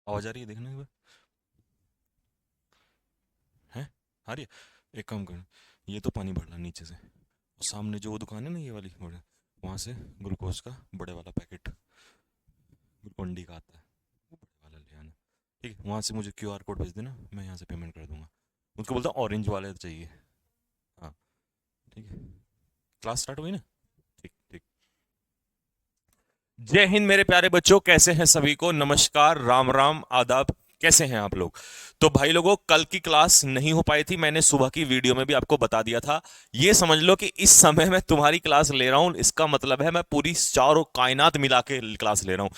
आवाज आ रही है? देखना एक बार। है? आ रही है? एक काम कर, ये तो पानी भरना नीचे से, और सामने जो वो दुकान है ना, ये वाली बड़े, वहाँ से ग्लूकोज का बड़े वाला पैकेट, ग्लूकोन डी का आता है, वो बड़े वाला ले आना। ठीक है, वहाँ से मुझे क्यूआर कोड भेज देना, मैं यहाँ से पेमेंट कर दूंगा। उसको बोलता हूँ ऑरेंज वाले चाहिए। हाँ, ठीक है। क्लास स्टार्ट हुई ना? ठीक ठीक। जय हिंद मेरे प्यारे बच्चों, कैसे हैं सभी को? नमस्कार, राम राम, आदाब। कैसे हैं आप लोग? तो भाई लोगों, कल की क्लास नहीं हो पाई थी, मैंने सुबह की वीडियो में भी आपको बता दिया था। ये समझ लो कि इस समय मैं तुम्हारी क्लास ले रहा हूं, इसका मतलब है मैं पूरी चारों कायनात मिला के क्लास ले रहा हूं।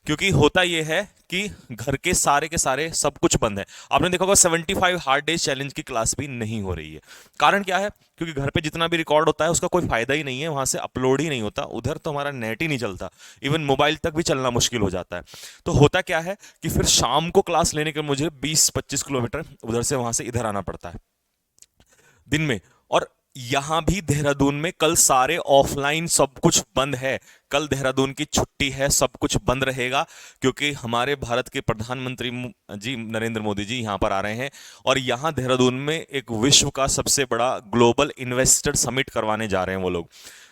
क्योंकि होता यह है कि घर के सारे सब कुछ बंद है। आपने देखा होगा 75 हार्ड डेज चैलेंज की क्लास भी नहीं हो रही है। कारण क्या है? क्योंकि घर पे जितना भी रिकॉर्ड होता है उसका कोई फायदा ही नहीं है, वहां से अपलोड ही नहीं होता, उधर तो हमारा नेट ही नहीं चलता, इवन मोबाइल तक भी चलना मुश्किल हो जाता है। तो होता क्या है कि फिर शाम को क्लास लेने के मुझे 20-25 किलोमीटर उधर से वहां से इधर आना पड़ता है दिन में। और यहां भी देहरादून में कल सारे ऑफलाइन सब कुछ बंद है। कल देहरादून की छुट्टी है, सब कुछ बंद रहेगा, क्योंकि हमारे भारत के प्रधानमंत्री जी नरेंद्र मोदी जी यहां पर आ रहे हैं, और यहां देहरादून में एक विश्व का सबसे बड़ा ग्लोबल इन्वेस्टर समिट करवाने जा रहे हैं वो लोग।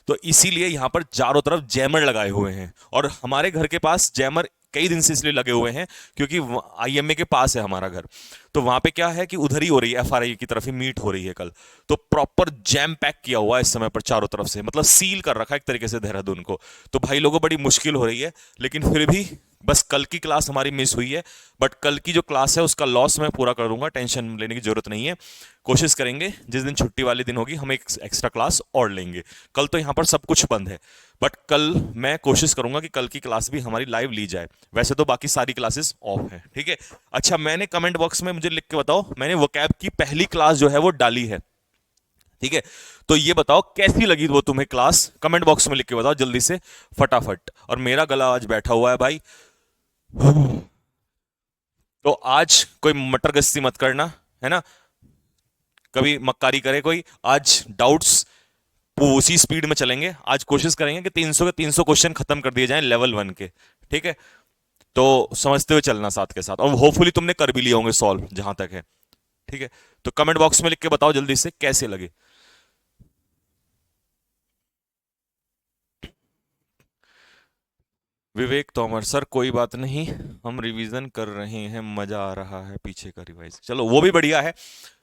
तो इसीलिए यहां पर चारों तरफ जैमर लगाए हुए हैं, और हमारे घर के पास जैमर कई दिन से इसलिए लगे हुए हैं क्योंकि आईएमए के पास है हमारा घर। तो वहां पे क्या है कि उधर ही हो रही है, एफआरआई की तरफ ही मीट हो रही है कल। तो प्रॉपर जैम पैक किया हुआ है इस समय पर चारों तरफ से, मतलब सील कर रखा है एक तरीके से देहरादून को। तो भाई लोगों, बड़ी मुश्किल हो रही है, लेकिन फिर भी बस कल की क्लास हमारी मिस हुई है। बट कल की जो क्लास है उसका लॉस मैं पूरा कर दूंगा, टेंशन लेने की जरूरत नहीं है। कोशिश करेंगे जिस दिन छुट्टी वाले दिन होगी हम एक एक्स्ट्रा क्लास और लेंगे। कल तो यहाँ पर सब कुछ बंद है, बट कल मैं कोशिश करूंगा कि कल की क्लास भी हमारी लाइव ली जाए। वैसे तो बाकी सारी क्लासेस ऑफ है, ठीक है। अच्छा, मैंने कमेंट बॉक्स में मुझे लिख के बताओ, मैंने वोकैब की पहली क्लास जो है वो डाली है, ठीक है। तो ये बताओ कैसी लगी वो तुम्हें क्लास, कमेंट बॉक्स में लिख के बताओ जल्दी से, फटाफट। और मेरा गला आज बैठा हुआ है भाई, तो आज कोई मटर गश्ती मत करना, है ना? कभी मक्कारी करे कोई, आज डाउट्स उसी स्पीड में चलेंगे। आज कोशिश करेंगे कि 300 के 300 क्वेश्चन खत्म कर दिए जाएं लेवल 1 के, ठीक है। तो समझते हुए चलना साथ के साथ, और होपफुली तुमने कर भी लिए होंगे सॉल्व जहां तक है, ठीक है। तो कमेंट बॉक्स में लिख के बताओ जल्दी से कैसे लगे। विवेक तोमर सर, कोई बात नहीं, हम रिवीजन कर रहे हैं, मजा आ रहा है पीछे का रिवाइज। चलो वो भी बढ़िया है,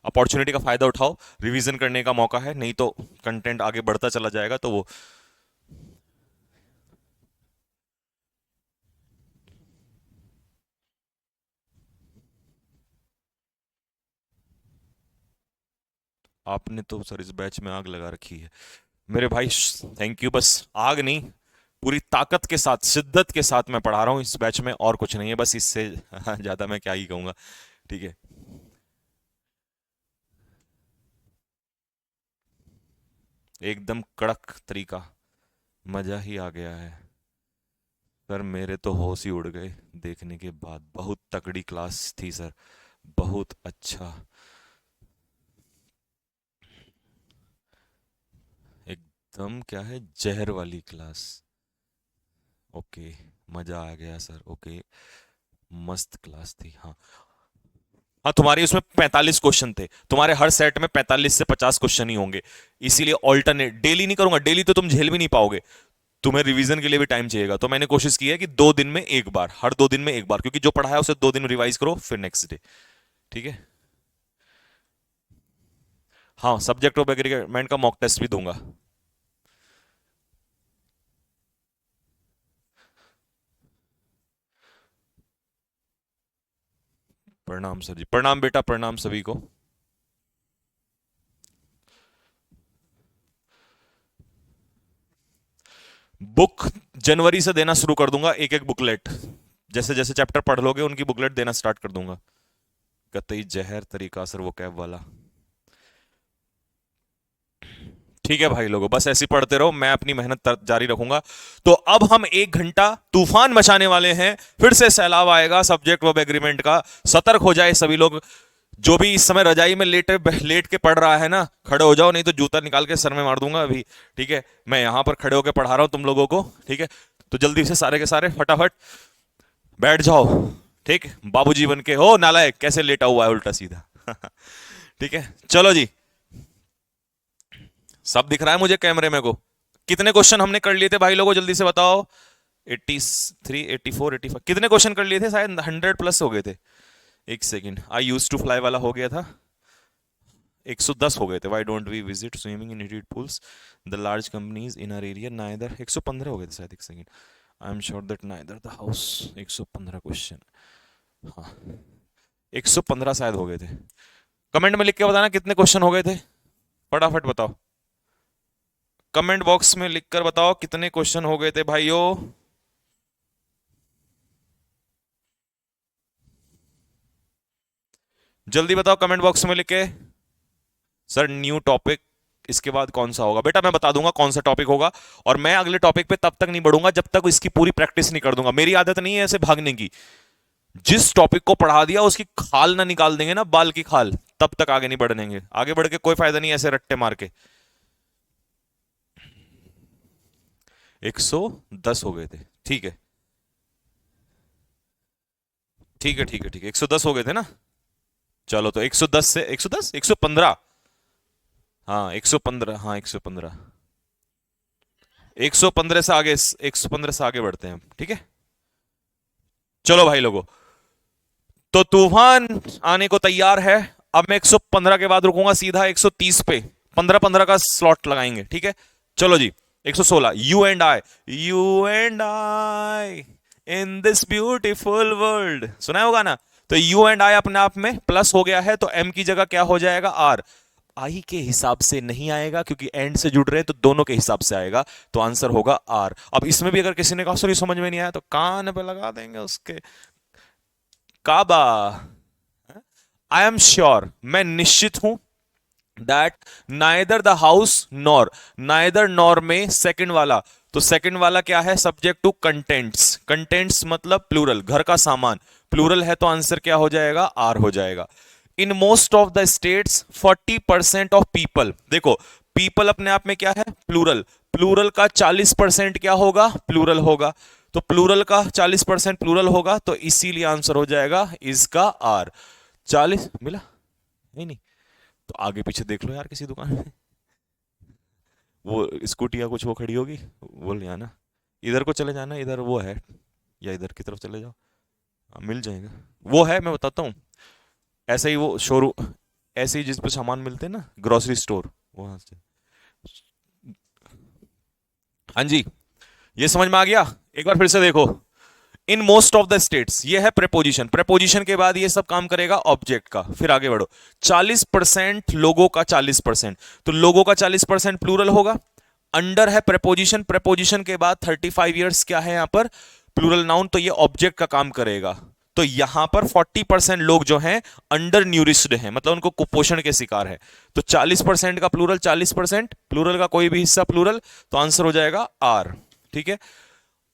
अपॉर्चुनिटी का फायदा उठाओ, रिवीजन करने का मौका है, नहीं तो कंटेंट आगे बढ़ता चला जाएगा तो वो। आपने तो सर इस बैच में आग लगा रखी है मेरे भाई। Thank you. बस आग नहीं, पूरी ताकत के साथ, शिद्दत के साथ मैं पढ़ा रहा हूँ इस बैच में, और कुछ नहीं है बस, इससे ज्यादा मैं क्या ही कहूंगा, ठीक है। एकदम कड़क तरीका, मजा ही आ गया है सर, मेरे तो होश ही उड़ गए देखने के बाद। बहुत तगड़ी क्लास थी सर, बहुत अच्छा, एकदम क्या है, जहर वाली क्लास। ओके, मजा आ गया सर, ओके, मस्त क्लास थी, हाँ। हाँ, तुम्हारे उसमें 45 क्वेश्चन थे, तुम्हारे हर सेट में 45 से 50 क्वेश्चन ही होंगे। इसीलिए ऑल्टरनेट डेली नहीं करूंगा, डेली तो तुम झेल भी नहीं पाओगे, तुम्हें रिवीजन के लिए भी टाइम चाहिएगा। तो मैंने कोशिश की है कि 2 दिन में एक बार, हर 2 दिन में एक बार, क्योंकि जो पढ़ा है उसे 2 दिन में रिवाइज करो, फिर नेक्स्ट डे, ठीक है। हाँ, सब्जेक्ट ऑफ एग्रीमेंट का मॉक टेस्ट भी दूंगा। प्रणाम सर जी, प्रणाम बेटा, प्रणाम सभी को। बुक जनवरी से देना शुरू कर दूंगा, एक एक बुकलेट, जैसे जैसे चैप्टर पढ़ लोगे उनकी बुकलेट देना स्टार्ट कर दूंगा। कतई जहर तरीका सर वो कैब वाला। ठीक है भाई लोगों, बस ऐसे ही पढ़ते रहो, मैं अपनी मेहनत जारी रखूंगा। तो अब हम 1 घंटा तूफान मचाने वाले हैं, फिर से सैलाब आएगा सब्जेक्ट वर्ब एग्रीमेंट का। सतर्क हो जाए सभी लोग, जो भी इस समय रजाई में लेट के पढ़ रहा है ना, खड़े हो जाओ, नहीं तो जूता निकाल के सर में मार दूंगा अभी, ठीक है। मैं यहां पर खड़े होकर पढ़ा रहा हूं तुम लोगों को, ठीक है। तो जल्दी से सारे के सारे फटाफट बैठ जाओ, ठीक, बाबूजी बन के हो नालायक, कैसे लेटा हुआ है उल्टा सीधा। ठीक है, चलो जी, सब दिख रहा है मुझे कैमरे में को। कितने क्वेश्चन हमने कर लिए थे भाई लोगों, जल्दी से बताओ। 83, 84, 85 कितने क्वेश्चन कर लिए थे? शायद 100 प्लस हो गए थे। एक second, I used to fly वाला हो गया था, 110 हो गए थे। Why don't we visit swimming in heated pools the large companies in our area neither, 115 हो गए थे शायद। एक second, I am sure that neither the house, 115 question, हाँ 115 शायद हो गए थे। कमेंट में लिख के बताना कितने क्वेश्चन हो गए थे, फटाफट बताओ। कमेंट बॉक्स में लिखकर बताओ कितने क्वेश्चन हो गए थे भाइयों। जल्दी बताओ कमेंट बॉक्स में लिख के। सर न्यू टॉपिक, इसके बाद कौन सा होगा? बेटा मैं बता दूंगा कौन सा टॉपिक होगा, और मैं अगले टॉपिक पे तब तक नहीं बढ़ूंगा जब तक इसकी पूरी प्रैक्टिस नहीं कर दूंगा। मेरी आदत नहीं है ऐसे भागने की। जिस टॉपिक को पढ़ा दिया उसकी खाल ना निकाल देंगे ना, बाल की खाल, तब तक आगे नहीं बढ़ेंगे। आगे बढ़ के कोई फायदा नहीं ऐसे रट्टे मार के। 110 हो गए थे, ठीक है ठीक है ठीक है ठीक है, 110 हो गए थे ना। चलो तो 110 से 110, 115, हाँ 115, हाँ 115, 115 से आगे, 115 से आगे बढ़ते हैं हम, ठीक है। चलो भाई लोगों, तो तूफान आने को तैयार है। अब मैं 115 के बाद रुकूंगा, सीधा 130 पे 15-15 का स्लॉट लगाएंगे, ठीक है। चलो जी, 116, you and I in this beautiful world, सुना होगा ना। तो यू एंड आई अपने आप में प्लस हो गया है, तो एम की जगह क्या हो जाएगा? आर। आई के हिसाब से नहीं आएगा क्योंकि एंड से जुड़ रहे हैं, तो दोनों के हिसाब से आएगा, तो आंसर होगा आर। अब इसमें भी अगर किसी ने कहा सॉरी समझ में नहीं आया, तो कान पे लगा देंगे उसके। काबा, आई एम श्योर, मैं निश्चित हूं that neither the house nor, neither nor में सेकंड वाला, तो सेकंड वाला क्या है? सब्जेक्ट टू कंटेंट्स, कंटेंट्स मतलब प्लूरल, घर का सामान, प्लूरल है, तो आंसर क्या हो जाएगा? आर हो जाएगा। In most of the states 40% of people, देखो पीपल अपने आप में क्या है? प्लूरल, प्लूरल का 40% क्या होगा? प्लूरल होगा, तो प्लूरल का 40% प्लूरल होगा, तो इसीलिए आंसर हो जाएगा इसका आर। 40 मिला? नहीं, तो आगे पीछे देख लो यार किसी दुकान में, वो स्कूटी या कुछ वो खड़ी होगी, वो ले आना। इधर को चले जाना, इधर वो है, या इधर की तरफ चले जाओ, मिल जाएगा। वो है, मैं बताता हूँ, ऐसे ही वो शोरूम, ऐसे ही जिस पे सामान मिलते हैं ना, ग्रोसरी स्टोर, वहां से। हाँ जी, ये समझ में आ गया? एक बार फिर से देखो, in most of the states, ये है प्रेपोजिशन, प्रेपोजिशन के बाद ये सब काम करेगा ऑब्जेक्ट का। फिर आगे बढ़ो, 40% लोगों का 40%, तो लोगों का 40% प्लूरल होगा। अंडर है प्रेपोजिशन, प्रेपोजिशन के बाद 35 ईयर्स क्या है यहां पर? प्लूरल नाउन, तो ये ऑब्जेक्ट का काम करेगा। तो यहां पर 40% लोग जो हैं अंडर न्यूरिस्ड हैं, मतलब उनको कुपोषण के शिकार है। तो 40% का प्लूरल, 40% प्लूरल का कोई भी हिस्सा प्लूरल, तो आंसर हो जाएगा आर, ठीक है।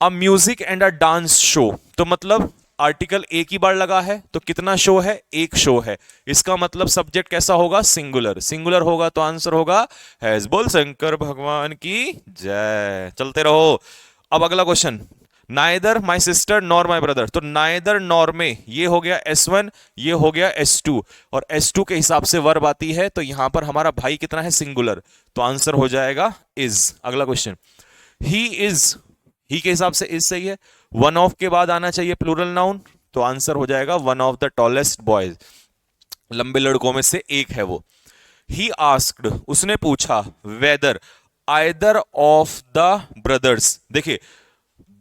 अ music and a dance show, तो मतलब आर्टिकल एक ही बार लगा है, तो कितना शो है? एक शो है। इसका मतलब सब्जेक्ट कैसा होगा? सिंगुलर, सिंगुलर होगा, तो आंसर होगा हैज। बोल शंकर भगवान की जय। चलते रहो। अब अगला question, neither my sister nor my brother, तो नाइदर नॉर में ये हो गया S1, ये हो गया S2, और S2 के हिसाब से वर्ब आती है, तो यहां पर हमारा भाई कितना है? सिंगुलर, तो आंसर हो जाएगा इज। अगला क्वेश्चन, ही इज, ही के हिसाब से इज सही है। वन ऑफ के बाद आना चाहिए प्लूरल नाउन, तो आंसर हो जाएगा one of the tallest boys, लंबे लड़कों में से एक है वो। ही आस्क्ड, उसने पूछा, whether either of the brothers, देखिए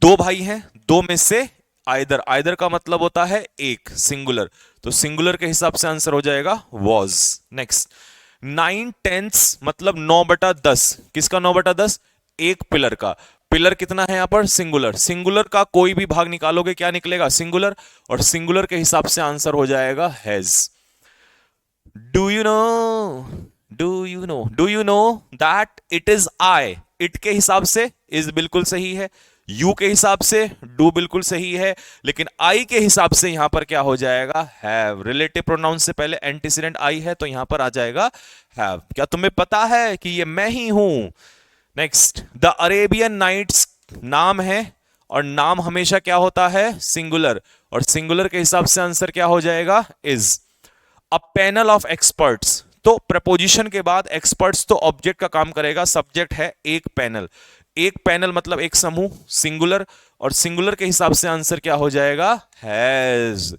दो भाई हैं, दो में से आइदर, आइदर का मतलब होता है एक, सिंगुलर, तो सिंगुलर के हिसाब से आंसर हो जाएगा वॉज। नेक्स्ट, 9/10 मतलब 9/10, किसका 9/10? एक पिलर का। पिलर कितना है यहां पर? सिंगुलर, सिंगुलर का कोई भी भाग निकालोगे क्या निकलेगा? सिंगुलर, और सिंगुलर के हिसाब से आंसर हो जाएगा has. Do you know, do you know that it is I, it के हिसाब से इज बिल्कुल सही है, यू के हिसाब से डू बिल्कुल सही है, लेकिन आई के हिसाब से यहां पर क्या हो जाएगा? हैव। रिलेटिव प्रोनाउन से पहले एंटीसीडेंट आई है, तो यहां पर आ जाएगा हैव। क्या तुम्हें पता है कि ये मैं ही हूं? नेक्स्ट, द अरेबियन नाइट्स नाम है और नाम हमेशा क्या होता है, सिंगुलर, और सिंगुलर के हिसाब से आंसर क्या हो जाएगा, is. A panel of experts, तो प्रपोजिशन के बाद एक्सपर्ट्स तो ऑब्जेक्ट का काम करेगा, सब्जेक्ट है एक पैनल, एक पैनल मतलब एक समूह, सिंगुलर, और सिंगुलर के हिसाब से आंसर क्या हो जाएगा, has.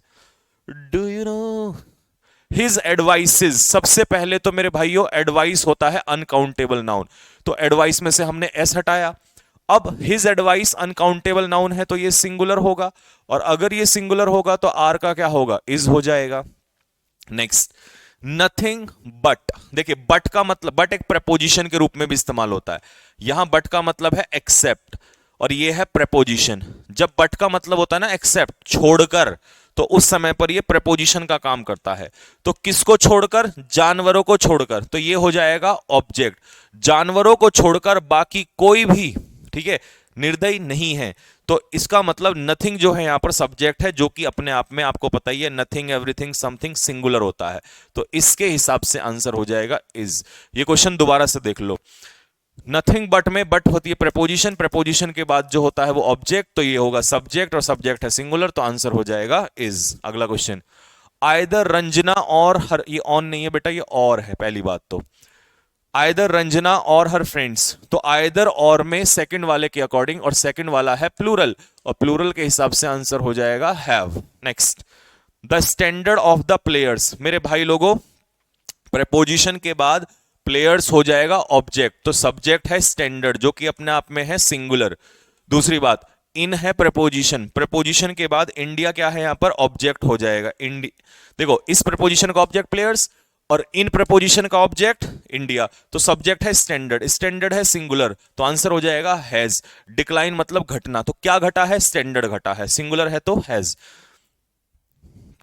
Do you know his advices, सबसे पहले तो मेरे भाइयों एडवाइस होता है अनकाउंटेबल नाउन, तो एडवाइस में से हमने एस हटाया। अब हिज एडवाइस अनकाउंटेबल नाउन है तो ये सिंगुलर होगा, और अगर ये सिंगुलर होगा तो आर का क्या होगा, इज हो जाएगा। नेक्स्ट, नथिंग बट, देखिए बट का मतलब, बट एक प्रपोजिशन के रूप में भी इस्तेमाल होता है, यहां बट का मतलब है एक्सेप्ट, और ये है प्रपोजिशन। जब बट का मतलब होता है ना एक्सेप्ट, छोड़कर, तो उस समय पर ये प्रपोजिशन का काम करता है। तो किसको छोड़कर, जानवरों को छोड़कर, तो ये हो जाएगा ऑब्जेक्ट। जानवरों को छोड़कर बाकी कोई भी, ठीक है, निर्दयी नहीं है, तो इसका मतलब नथिंग जो है यहां पर सब्जेक्ट है, जो कि अपने आप में आपको पता ही है, नथिंग, एवरीथिंग, समथिंग सिंगुलर होता है, तो इसके हिसाब से आंसर हो जाएगा इज। ये क्वेश्चन दोबारा से देख लो, नथिंग बट में बट होती है प्रपोजिशन, प्रपोजिशन के बाद जो होता है वो ऑब्जेक्ट, तो ये होगा सब्जेक्ट, और सब्जेक्ट है सिंगुलर, तो आंसर हो जाएगा इज। अगला क्वेश्चन, आइदर रंजना और हर, ये ऑन नहीं है बेटा, ये और है पहली बात तो, आइदर रंजना और हर फ्रेंड्स, तो आइदर और में सेकंड वाले के अकॉर्डिंग, और सेकंड वाला है प्लूरल, और प्लूरल के हिसाब से आंसर हो जाएगा have. Next, the standard of the players, मेरे भाई लोगों प्रपोजिशन के बाद प्लेयर्स हो जाएगा ऑब्जेक्ट, तो सब्जेक्ट है स्टैंडर्ड, जो कि अपने आप में है सिंगुलर। दूसरी बात, इन है प्रपोजिशन, प्रपोजिशन के बाद इंडिया क्या है यहां पर, ऑब्जेक्ट हो जाएगा। देखो इस प्रपोजिशन का ऑब्जेक्ट प्लेयर्स, और इन प्रपोजिशन का ऑब्जेक्ट इंडिया, तो सब्जेक्ट है स्टैंडर्ड, स्टैंडर्ड है सिंगुलर, तो आंसर हो जाएगा हैज। डिक्लाइन मतलब घटना, तो क्या घटा है, स्टैंडर्ड घटा है, सिंगुलर है तो हैज।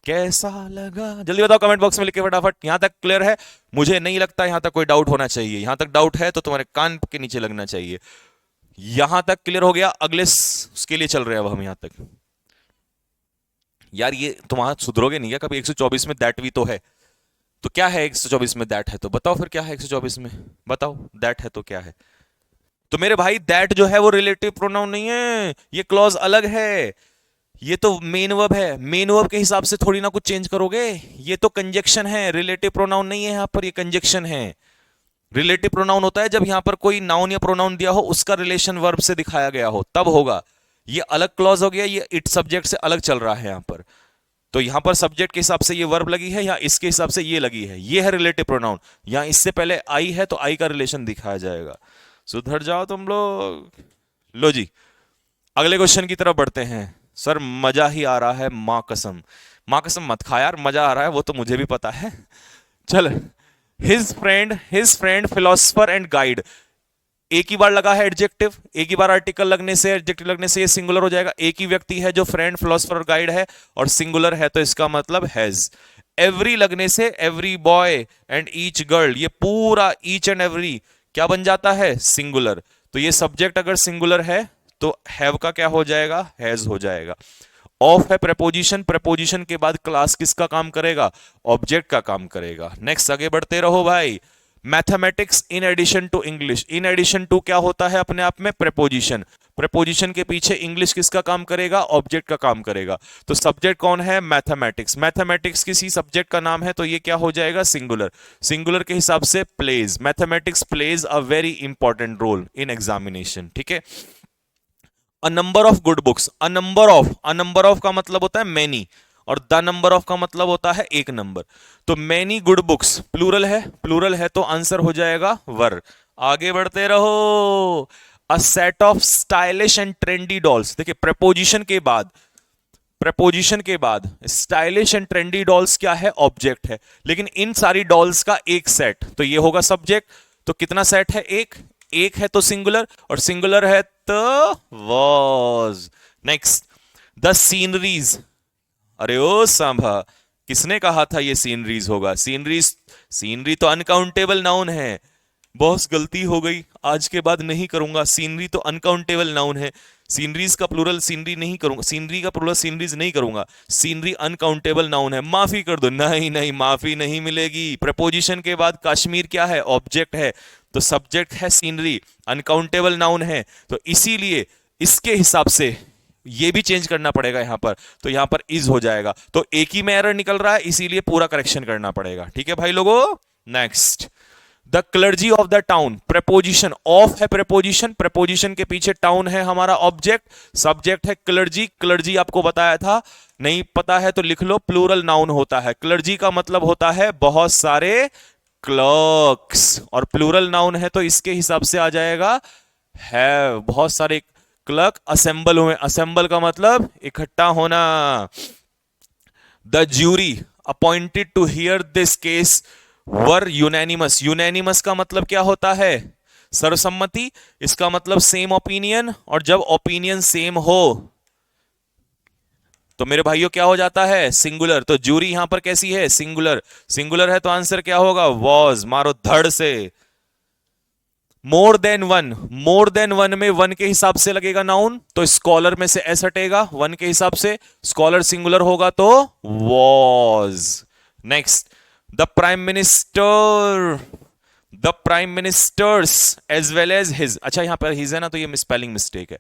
कैसा लगा जल्दी बताओ कमेंट बॉक्स में लिख के फटाफट। यहां तक क्लियर है, मुझे नहीं लगता यहां तक कोई डाउट होना चाहिए, यहां तक डाउट है तो तुम्हारे कान के नीचे लगना चाहिए। यहां तक क्लियर हो गया, अगले उसके लिए चल रहे हैं अब हम यहां तक। यार ये तुम वहां सुधरोगे नहीं क्या कभी, 124 में दैट भी तो है, तो क्या है 124 में दैट है, तो बताओ फिर क्या है 124 में, बताओ दैट है तो क्या है। तो मेरे भाई दैट जो है वो रिलेटिव प्रोनाउन नहीं है, ये क्लॉज अलग है, ये तो मेन वर्ब है, मेन वर्ब के हिसाब से थोड़ी ना कुछ चेंज करोगे, ये तो कंजक्शन है, रिलेटिव प्रोनाउन नहीं है यहां पर, ये कंजक्शन है। रिलेटिव प्रोनाउन होता है जब यहां पर कोई नाउन या प्रोनाउन दिया हो, उसका रिलेशन वर्ब से दिखाया गया हो, तब होगा। ये अलग क्लॉज हो गया, ये इट सब्जेक्ट से अलग चल रहा है यहां पर, तो यहां पर सब्जेक्ट के हिसाब से ये वर्ब लगी है, या इसके हिसाब से ये लगी है, ये है रिलेटिव प्रोनाउन। यहां इससे पहले आई है तो आई का रिलेशन दिखाया जाएगा। सुधर जाओ तुम लोग। लो जी, अगले क्वेश्चन की तरफ बढ़ते हैं। सर मजा ही आ रहा है, मां कसम, मां कसम मत खा यार, मजा आ रहा है वो तो मुझे भी पता है। चल, his friend philosopher and guide, एक ही बार लगा है एडजेक्टिव, एक ही बार आर्टिकल लगने से, एडजेक्टिव लगने से ये सिंगुलर हो जाएगा। एक ही व्यक्ति है जो फ्रेंड, फिलोसफर और गाइड है, और सिंगुलर है तो इसका मतलब हैज। एवरी लगने से every boy and each girl, ये पूरा ईच एंड एवरी क्या बन जाता है, सिंगुलर। तो ये सब्जेक्ट अगर सिंगुलर है तो हैव का क्या हो जाएगा, हैज हो जाएगा। ऑफ है प्रपोजिशन, प्रपोजिशन के बाद क्लास किसका काम करेगा, ऑब्जेक्ट का काम करेगा। नेक्स्ट आगे बढ़ते रहो भाई। Mathematics in addition to English, in addition to क्या होता है अपने आप में, प्रपोजिशन, प्रपोजिशन के पीछे इंग्लिश किसका काम करेगा, ऑब्जेक्ट का काम करेगा। तो सब्जेक्ट कौन है, मैथमेटिक्स, मैथमेटिक्स किसी सब्जेक्ट का नाम है तो ये क्या हो जाएगा, सिंगुलर, सिंगुलर के हिसाब से plays, mathematics plays a very important role in examination, ठीक है। A number of good books, a number of का मतलब होता है मैनी, और द नंबर ऑफ का मतलब होता है एक नंबर। तो मैनी गुड बुक्स प्लूरल है, प्लूरल है तो आंसर हो जाएगा वर। आगे बढ़ते रहो। A set of stylish and trendy dolls, देखिए प्रपोजिशन के बाद, प्रपोजिशन के बाद स्टाइलिश एंड ट्रेंडी डॉल्स क्या है, ऑब्जेक्ट है, लेकिन इन सारी डॉल्स का एक सेट, तो ये होगा सब्जेक्ट। तो कितना सेट है, एक, एक है तो सिंगुलर, और सिंगुलर है तो वॉज। नेक्स्ट, द सीनरीज, अरे ओ सांभा, किसने कहा था ये सीनरीज होगा, सीनरीज, सीनरी तो अनकाउंटेबल नाउन है, बहुत गलती हो गई, आज के बाद नहीं करूंगा, सीनरी तो अनकाउंटेबल नाउन है, सीनरीज का प्लूरल सीनरी नहीं करूंगा, सीनरी का प्लूरल सीनरीज नहीं करूंगा, सीनरी अनकाउंटेबल नाउन है, माफी कर दो। नहीं नहीं, माफी नहीं मिलेगी। प्रपोजिशन के बाद कश्मीर क्या है, ऑब्जेक्ट है, तो सब्जेक्ट है सीनरी, अनकाउंटेबल नाउन है, तो इसीलिए इसके हिसाब से ये भी चेंज करना पड़ेगा यहां पर, तो यहां पर इज हो जाएगा। तो एक ही में एरर निकल रहा है, इसीलिए पूरा करेक्शन करना पड़ेगा। ठीक है भाई लोगों, next, the clergy of the town, preposition of है, प्रेपोजिशन, प्रेपोजिशन के पीछे टाउन है हमारा ऑब्जेक्ट, सब्जेक्ट है क्लर्जी। क्लर्जी आपको बताया था, नहीं पता है तो लिख लो, प्लूरल नाउन होता है। क्लर्जी का मतलब होता है बहुत सारे क्लर्क्स, और प्लूरल नाउन है तो इसके हिसाब से आ जाएगा है बहुत सारे क्लर्क असेंबल हुए। असेंबल का मतलब इकट्ठा होना। The jury appointed to hear this case were unanimous. Unanimous का मतलब क्या होता है? सर्वसम्मति। इसका मतलब सेम ओपिनियन, और जब ओपिनियन सेम हो तो मेरे भाइयों क्या हो जाता है? सिंगुलर। तो ज्यूरी यहां पर कैसी है? सिंगुलर। सिंगुलर है तो आंसर क्या होगा? वॉज। मारो धड़ से। More than one, more than one में वन के हिसाब से लगेगा नाउन, तो स्कॉलर में से एस हटेगा वन के हिसाब से। स्कॉलर सिंगुलर होगा तो was. Next, the prime minister, the prime ministers as well as his. अच्छा यहां पर हिज है ना, तो ये स्पेलिंग मिस्टेक है।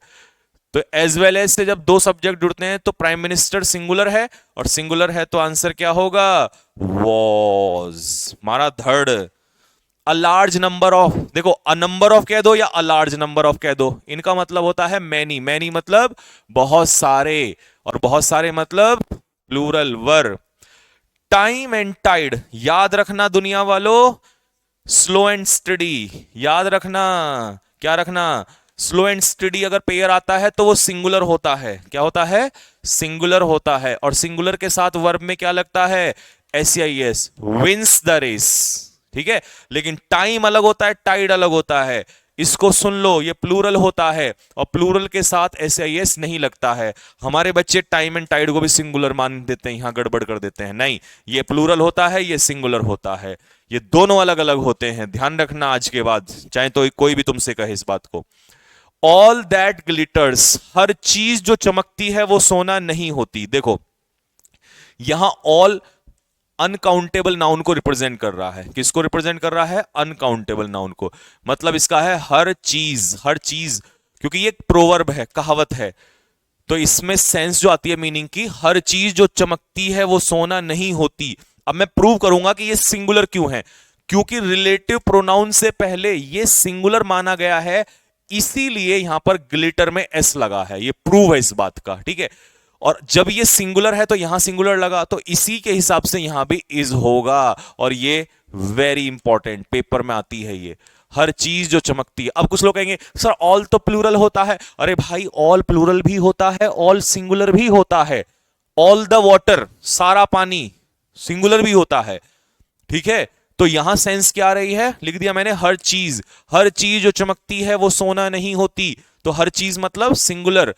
तो एज वेल एज से जब दो सब्जेक्ट जुड़ते हैं तो प्राइम मिनिस्टर सिंगुलर है, और सिंगुलर है तो आंसर क्या होगा? वॉज। मारा धड़। अ लार्ज नंबर ऑफ, देखो अ नंबर ऑफ कह दो या अ लार्ज नंबर ऑफ कह दो, इनका मतलब होता है मैनी। मैनी मतलब बहुत सारे, और बहुत सारे मतलब plural were. Time and tide, याद रखना दुनिया वालों, स्लो एंड स्टडी याद रखना। क्या रखना? स्लो एंड स्टडी अगर पेयर आता है तो वो सिंगुलर होता है। क्या होता है? सिंगुलर होता है। और सिंगुलर के साथ वर्ब में क्या लगता है? S, wins the race. ठीक है, लेकिन टाइम अलग होता है, टाइड अलग होता है। इसको सुन लो, ये प्लूरल होता है, और प्लूरल के साथ एस नहीं लगता है। हमारे बच्चे टाइम एंड टाइड को भी सिंगुलर मान देते हैं, यहां गड़बड़ कर देते हैं। नहीं, ये प्लूरल होता है, ये सिंगुलर होता है, ये दोनों अलग अलग होते हैं। ध्यान रखना आज के बाद, चाहे तो कोई भी तुमसे कहे इस बात को। ऑल दैट ग्लिटर्स, हर चीज जो चमकती है वो सोना नहीं होती। देखो यहां ऑल अनकाउंटेबल नाउन को रिप्रेजेंट कर रहा है। किसको रिप्रेजेंट कर रहा है? अनकाउंटेबल नाउन को। मतलब इसका है हर चीज, हर चीज, क्योंकि ये प्रोवर्ब है, कहावत है, तो इसमें सेंस जो आती है मीनिंग की, हर चीज जो चमकती है वो सोना नहीं होती। अब मैं प्रूव करूंगा कि ये सिंगुलर क्यों है, क्योंकि रिलेटिव प्रोनाउन से पहले ये सिंगुलर माना गया है, इसीलिए यहां पर ग्लिटर में एस लगा है। ये प्रूव है इस बात का। ठीक है, और जब ये सिंगुलर है तो यहां सिंगुलर लगा, तो इसी के हिसाब से यहां भी इज होगा। और ये वेरी इंपॉर्टेंट, पेपर में आती है ये, हर चीज जो चमकती है। अब कुछ लोग कहेंगे सर ऑल तो प्लूरल होता है। अरे भाई ऑल प्लूरल भी होता है, ऑल सिंगुलर भी होता है। ऑल द वाटर, सारा पानी, सिंगुलर भी होता है। ठीक है, तो यहां सेंस क्या आ रही है? लिख दिया मैंने, हर चीज, हर चीज जो चमकती है वो सोना नहीं होती। तो हर चीज मतलब सिंगुलर,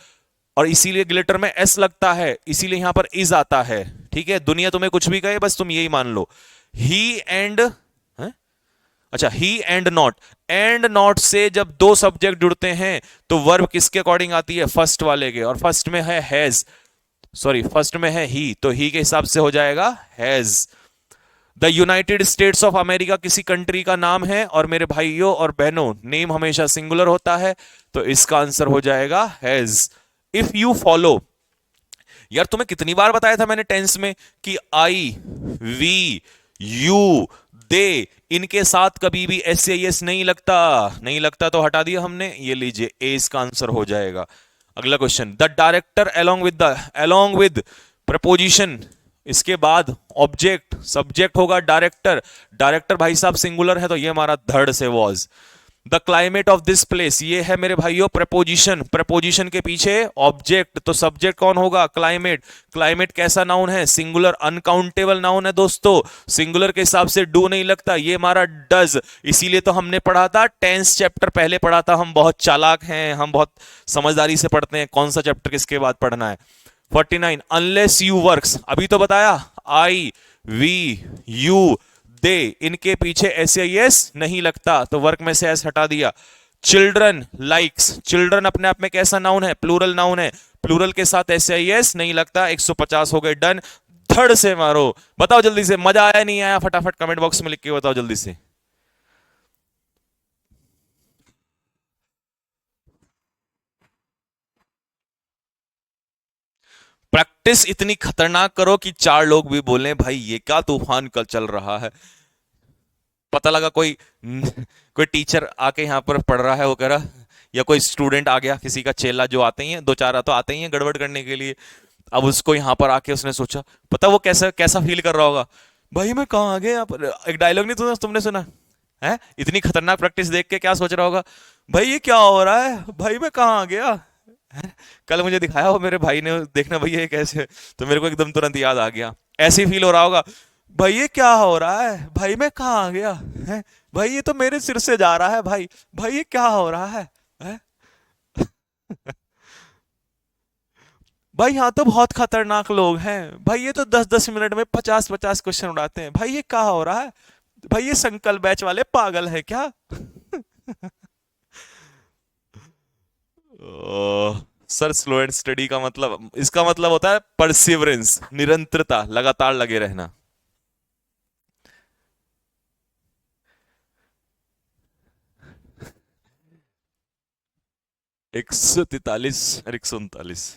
और इसीलिए ग्लिटर में एस लगता है, इसीलिए यहां पर इज आता है। ठीक है, दुनिया तुम्हें कुछ भी कहे बस तुम यही मान लो। ही एंड, अच्छा ही एंड नॉट, एंड नॉट से जब दो सब्जेक्ट जुड़ते हैं तो वर्ब किसके अकॉर्डिंग आती है? फर्स्ट वाले के, और फर्स्ट में है हैज, सॉरी फर्स्ट में है ही, तो ही के हिसाब से हो जाएगा has. The United states of America किसी कंट्री का नाम है, और मेरे भाइयों और बहनों नेम हमेशा सिंगुलर होता है, तो इसका आंसर हो जाएगा हैज। इफ यू फॉलो, यार तुम्हें कितनी बार बताया था मैंने टेंस में कि आई, वी, यू, दे, इनके साथ कभी भी एस या एस नहीं लगता। नहीं लगता तो हटा दिया हमने, ये लीजिए ए इसका आंसर हो जाएगा। अगला question, the director along with preposition, इसके बाद ऑब्जेक्ट, सब्जेक्ट होगा डायरेक्टर। डायरेक्टर भाई साहब सिंगुलर है, तो ये हमारा धड़ से was. The climate of this place, ये है मेरे भाइयों प्रपोजिशन। प्रपोजिशन के पीछे ऑब्जेक्ट, तो सब्जेक्ट कौन होगा? क्लाइमेट। क्लाइमेट कैसा नाउन है? सिंगुलर, अनकाउंटेबल नाउन है दोस्तों। सिंगुलर के हिसाब से डू नहीं लगता, ये हमारा डज। इसीलिए तो हमने पढ़ा था, टेंस चैप्टर पहले पढ़ा था। हम बहुत चालाक हैं, हम बहुत समझदारी से पढ़ते हैं कौन सा चैप्टर किसके बाद पढ़ना है। 49, अनलेस यू वर्क्स, अभी तो बताया, आई, वी, यू, दे, इनके पीछे एस या एस नहीं लगता, तो वर्क में से एस हटा दिया। चिल्ड्रन लाइक्स, चिल्ड्रन अपने आप में कैसा नाउन है? प्लूरल नाउन है, प्लूरल के साथ एस या एस नहीं लगता। 150 हो गए, डन। धड़ से मारो, बताओ जल्दी से, मजा आया नहीं आया? फटाफट कमेंट बॉक्स में लिख के बताओ जल्दी से। प्रैक्टिस इतनी खतरनाक करो कि चार लोग भी बोलें भाई ये क्या तूफान कल चल रहा है। पता लगा कोई कोई टीचर आके यहाँ पर पढ़ रहा है वो कह रहा, या कोई स्टूडेंट आ गया, किसी का चेला, जो आते ही हैं दो चार तो आते ही हैं गड़बड़ करने के लिए। अब उसको यहाँ पर आके उसने सोचा, पता वो कैसा कैसा फील कर रहा होगा, भाई मैं कहाँ आ गया यहाँ पर। एक डायलॉग नहीं तुमने सुना है, इतनी खतरनाक प्रैक्टिस देख के क्या सोच रहा होगा, भाई ये क्या हो रहा है, भाई मैं कहाँ आ गया है? कल मुझे दिखाया वो मेरे भाई ने, देखना भैया ये कैसे, तो मेरे को एकदम तुरंत याद आ गया। ऐसे ही फील हो रहा होगा, भाई ये क्या हो रहा है, भाई मैं कहाँ आ गया है, भाई ये तो मेरे सिर से जा रहा है, भाई भाई ये क्या हो रहा है? भाई यहाँ तो बहुत खतरनाक लोग हैं, भाई ये तो 10-10 मिनट में 50-50 क्वेश्चन उड़ाते हैं, भाई ये क्या हो रहा है, भाई ये संकल्प बैच वाले पागल है क्या? सर स्लो एंड स्टडी का मतलब, इसका मतलब होता है परसिवरेंस, निरंतरता, लगातार लगे रहना। 143 और 139,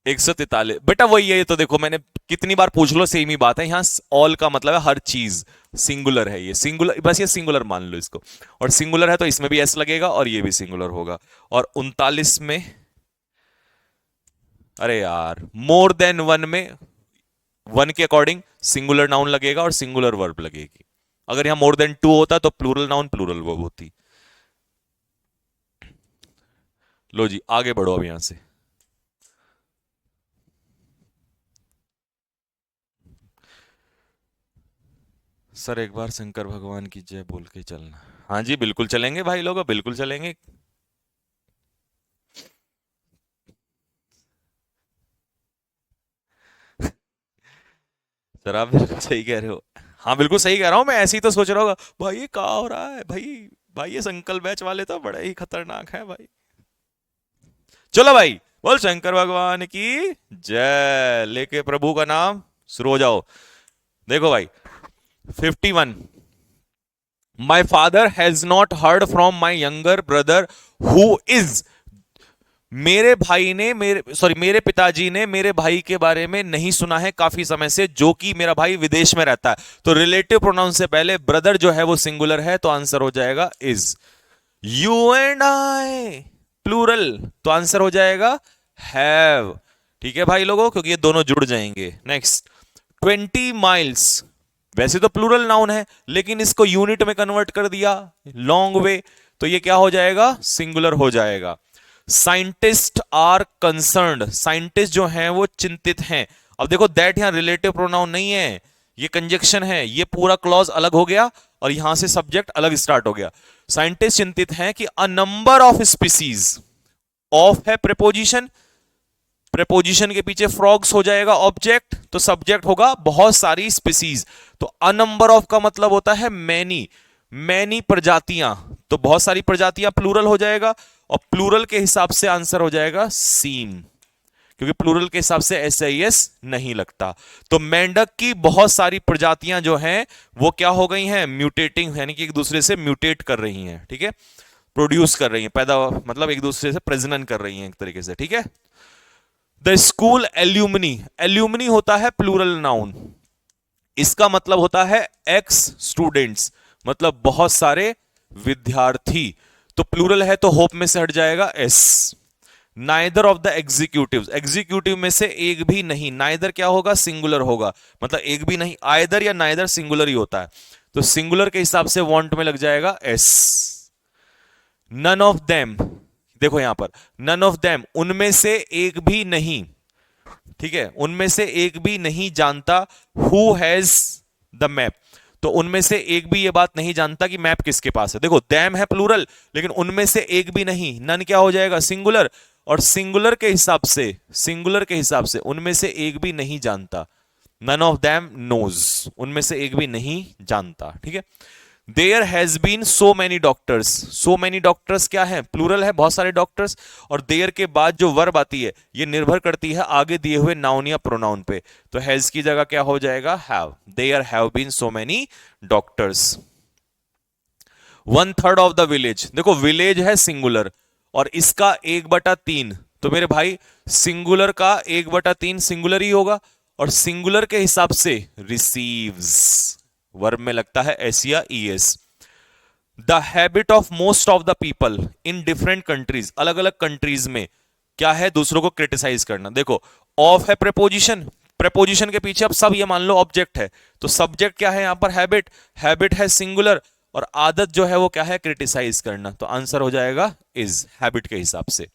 143 बेटा वही है। ये तो देखो मैंने कितनी बार पूछ लो सेम ही बात है, यहाँ ऑल का मतलब है हर चीज, सिंगुलर है ये, सिंगुलर बस ये सिंगुलर मान लो इसको, और सिंगुलर है तो इसमें भी एस लगेगा और ये भी सिंगुलर होगा। और 39 में, अरे यार मोर देन वन में, वन के अकॉर्डिंग सिंगुलर नाउन लगेगा और सिंगुलर वर्ब लगेगी। अगर यहां मोर देन टू होता तो प्लूरल नाउन प्लूरल वर्ब होती। लो जी आगे बढ़ो अब यहां से। सर एक बार शंकर भगवान की जय बोल के चलना। हाँ जी बिल्कुल चलेंगे भाई लोग, बिल्कुल चलेंगे। सर आप बिल्कुल सही कह रहे हो, हाँ बिल्कुल सही कह रहा हूँ मैं, ऐसे ही तो सोच रहा होगा भाई ये क्या हो रहा है भाई, भाई ये संकल्प बैच वाले तो बड़े ही खतरनाक है भाई। चलो भाई बोल शंकर भगवान की जय, लेके प्रभु का नाम, शुरू हो जाओ। देखो भाई 51, my father has not heard from my younger brother who is, मेरे भाई ने मेरे पिताजी ने मेरे भाई के बारे में नहीं सुना है काफी समय से, जो कि मेरा भाई विदेश में रहता है। तो रिलेटिव प्रोनाउन से पहले ब्रदर जो है वो सिंगुलर है, तो आंसर हो जाएगा is. You and I plural, तो आंसर हो जाएगा हैव। ठीक है भाई लोगों, क्योंकि ये दोनों जुड़ जाएंगे। नेक्स्ट 20 माइल्स, वैसे तो प्लूरल नाउन है लेकिन इसको यूनिट में कन्वर्ट कर दिया लॉन्ग वे, तो ये क्या हो जाएगा, सिंगुलर हो जाएगा। साइंटिस्ट आर कंसर्न्ड, साइंटिस्ट जो हैं वो चिंतित हैं। अब देखो दैट यहां रिलेटिव प्रोनाउन नहीं है, ये कंजक्शन है, ये पूरा क्लॉज अलग हो गया और यहां से सब्जेक्ट अलग स्टार्ट हो गया। साइंटिस्ट चिंतित हैं कि अ नंबर ऑफ स्पीसीज, ऑफ है प्रेपोजिशन, प्रेपोजिशन के पीछे फ्रॉग्स हो जाएगा ऑब्जेक्ट, तो सब्जेक्ट होगा बहुत सारी स्पीसीज। तो अ नंबर ऑफ का मतलब होता है मैनी, मैनी प्रजातियां, तो बहुत सारी प्रजातियां प्लूरल हो जाएगा, और प्लूरल के हिसाब से आंसर हो जाएगा सीम, क्योंकि प्लूरल के हिसाब से एस नहीं लगता। तो मेंढक की बहुत सारी प्रजातियां जो हैं वो क्या हो गई हैं, म्यूटेटिंग, यानी कि एक दूसरे से म्यूटेट कर रही हैं। ठीक है, प्रोड्यूस कर रही हैं, पैदा मतलब एक दूसरे से प्रजनन कर रही हैं एक तरीके से। ठीक है, द स्कूल एल्यूमनी, एल्यूमनी होता है प्लूरल नाउन, इसका मतलब होता है एक्स स्टूडेंट्स, मतलब बहुत सारे विद्यार्थी, तो प्लूरल है तो होप में से हट जाएगा S. Neither of the executive, executive में से एक भी नहीं, नाइदर क्या होगा, सिंगुलर होगा, मतलब एक भी नहीं, आइदर या नाइदर सिंगुलर ही होता है, तो सिंगुलर के हिसाब से वांट में लग जाएगा एस। नन ऑफ देम, देखो यहां पर नन ऑफ देम, उनमें से एक भी नहीं, ठीक है, उनमें से एक भी नहीं जानता हु हैज द मैप, तो उनमें से एक भी ये बात नहीं जानता कि मैप किसके पास है। देखो दैम है प्लूरल, लेकिन उनमें से एक भी नहीं, नन क्या हो जाएगा, सिंगुलर, और सिंगुलर के हिसाब से, सिंगुलर के हिसाब से उनमें से एक भी नहीं जानता, नन ऑफ दैम नोज, उनमें से एक भी नहीं जानता। ठीक है, there has been so many doctors, so many doctors क्या है, प्लूरल है, बहुत सारे डॉक्टर्स, और देयर के बाद जो वर्ब आती है ये निर्भर करती है आगे दिए हुए नाउन या प्रोनाउन पे, तो हैज की जगह क्या हो जाएगा, have, there have been so many doctors. 1/3 of the village, देखो विलेज है सिंगुलर और इसका 1/3, तो मेरे भाई सिंगुलर का 1/3 सिंगुलर ही होगा, और सिंगुलर के हिसाब से रिसीव्स वर्ब में लगता है एस या ES. The habit of most of the people in different countries, अलग अलग कंट्रीज में क्या है, दूसरों को क्रिटिसाइज करना। देखो ऑफ है प्रेपोजिशन, प्रेपोजिशन के पीछे अब सब ये मान लो ऑब्जेक्ट है, तो सब्जेक्ट क्या है यहां पर, हैबिट, हैबिट है सिंगुलर, और आदत जो है वो क्या है, क्रिटिसाइज करना। तो आंसर हो जाएगा इज, हैबिट के हिसाब से।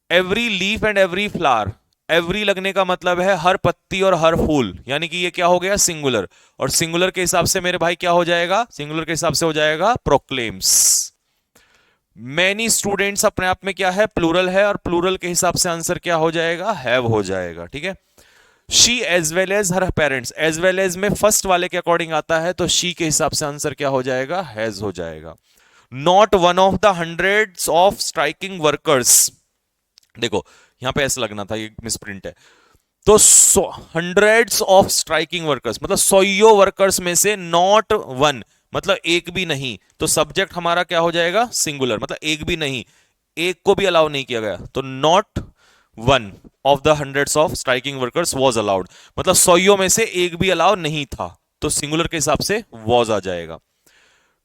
Every leaf and every flower, every लगने का मतलब है हर पत्ती और हर फूल, यानी कि ये क्या हो गया, सिंगुलर, और सिंगुलर के हिसाब से मेरे भाई क्या हो जाएगा, सिंगुलर के हिसाब से हो जाएगा प्रोक्लेम्स। मैनी स्टूडेंट्स अपने आप में क्या है, प्लूरल है, और प्लूरल के हिसाब से आंसर क्या हो जाएगा, हैव हो जाएगा। ठीक है, she as well as her parents, as well as में फर्स्ट वाले के अकॉर्डिंग आता है, तो शी के हिसाब से आंसर क्या हो जाएगा, हैज हो जाएगा। Not one of the hundreds of striking workers, देखो यहां पे ऐसा लगना था, ये मिसप्रिंट है, तो हंड्रेड्स ऑफ स्ट्राइकिंग वर्कर्स मतलब सौयों वर्कर्स में से नॉट वन मतलब एक भी नहीं, तो सब्जेक्ट हमारा क्या हो जाएगा, सिंगुलर, मतलब एक भी नहीं, एक को भी अलाउ नहीं किया गया, तो not one of the hundreds of striking workers was allowed, मतलब सौयों में से एक भी अलाउ नहीं था, तो सिंगुलर के हिसाब से वॉज आ जाएगा।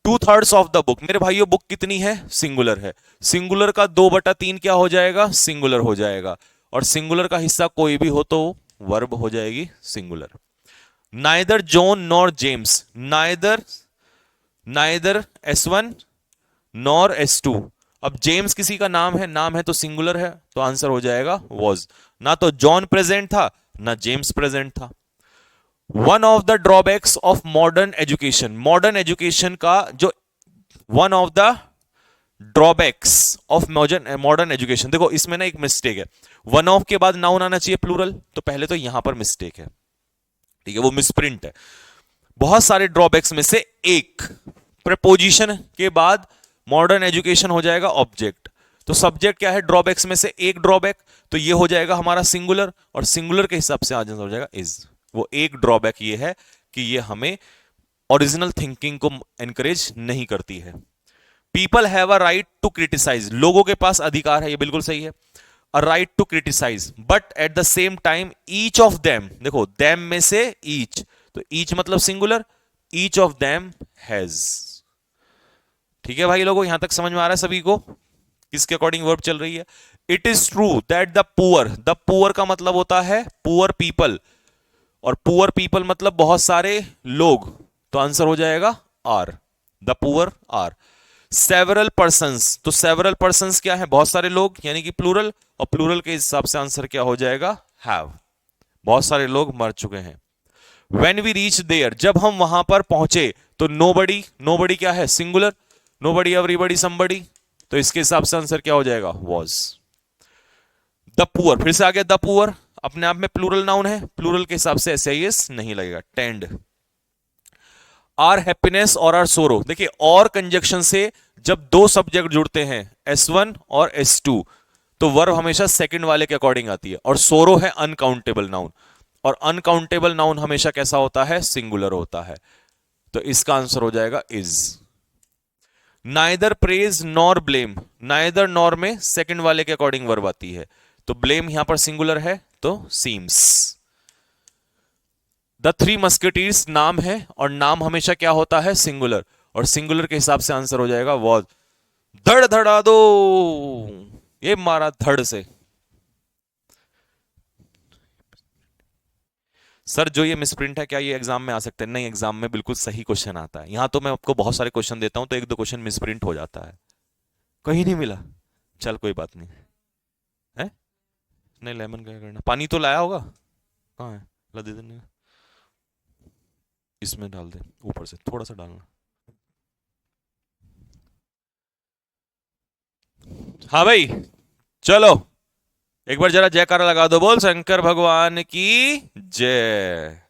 2/3 ऑफ द बुक, मेरे भाइयों बुक कितनी है, सिंगुलर है, सिंगुलर का 2/3 क्या हो जाएगा, सिंगुलर हो जाएगा, और सिंगुलर का हिस्सा कोई भी हो तो वर्ब हो जाएगी singular. Neither John nor James, neither S1 nor S2, अब जेम्स किसी का नाम है तो सिंगुलर है, तो आंसर हो जाएगा वॉज, ना तो जॉन प्रेजेंट था ना जेम्स प्रेजेंट था। One of the drawbacks of modern education, modern education का जो one of the drawbacks of modern education, देखो इसमें ना एक मिस्टेक है, वन ऑफ के बाद नाउन आना चाहिए प्लूरल, तो पहले तो यहां पर मिस्टेक है, ठीक है, वो मिसप्रिंट है। बहुत सारे ड्रॉबैक्स में से एक, प्रेपोजिशन के बाद मॉडर्न एजुकेशन हो जाएगा ऑब्जेक्ट, तो सब्जेक्ट क्या है, ड्रॉबैक्स में से एक ड्रॉबैक, तो ये हो जाएगा हमारा सिंगुलर, और सिंगुलर के हिसाब से आंसर हो जाएगा इज। वो एक ड्रॉबैक ये है कि ये हमें ओरिजिनल थिंकिंग को एनकरेज नहीं करती है। People have a right to criticise, लोगों के पास अधिकार है, ये बिल्कुल सही है, a right to criticise, but at the same time each of them, देखो देम में से ईच, तो ईच मतलब singular, each of them has. ठीक है भाई लोगों, यहां तक समझ में आ रहा है सभी को, किसके अकॉर्डिंग वर्ब चल रही है। It is true that the poor का मतलब होता है पुअर पीपल, और पुअर पीपल मतलब बहुत सारे लोग, तो आंसर हो जाएगा are, the poor are. Several persons, तो सेवरल पर्सन्स क्या है, बहुत सारे लोग, यानी कि प्लूरल, और प्लूरल के हिसाब से आंसर क्या हो जाएगा, हैव, बहुत सारे लोग मर चुके हैं। व्हेन वी रीच देयर, जब हम वहां पर पहुंचे, तो नोबडी, नोबडी क्या है, सिंगुलर, नोबडी एवरीबडी समबडी, तो इसके हिसाब से आंसर क्या हो जाएगा, वॉज। द पुअर, फिर से आ गया द पुअर, अपने आप में प्लूरल नाउन है, प्लूरल के हिसाब से SIS नहीं लगेगा। टेंड, आर हैप्पीनेस और आर सोरो, देखिए और कंजक्शन से जब दो सब्जेक्ट जुड़ते हैं S1 और S2, तो वर्ब हमेशा सेकंड वाले के अकॉर्डिंग आती है, और सोरो है अनकाउंटेबल नाउन, और अनकाउंटेबल नाउन हमेशा कैसा होता है, सिंगुलर होता है, तो इसका आंसर हो जाएगा is. Neither praise nor blame, neither nor में सेकंड वाले के अकॉर्डिंग वर्ब आती है, तो ब्लेम यहां पर सिंगुलर है, तो सीम्स। द थ्री मस्केटीर्स नाम है, और नाम हमेशा क्या होता है, सिंगुलर, और सिंगुलर के हिसाब से आंसर हो जाएगा वॉज। धड़ धड़ा दो, ये मारा धड़ से। सर जो ये मिसप्रिंट है क्या ये एग्जाम में आ सकते हैं, नहीं, एग्जाम में बिल्कुल सही क्वेश्चन आता है, यहां तो मैं आपको बहुत सारे क्वेश्चन देता हूं तो एक दो क्वेश्चन मिसप्रिंट हो जाता है, कहीं नहीं मिला, चल कोई बात नहीं है। नहीं लेमन क्या करना, पानी तो लाया होगा, कहाँ है, ला दे देने, इसमें डाल दे, ऊपर से थोड़ा सा डालना। हाँ भाई चलो एक बार जरा जयकारा लगा दो, बोल शंकर भगवान की जय।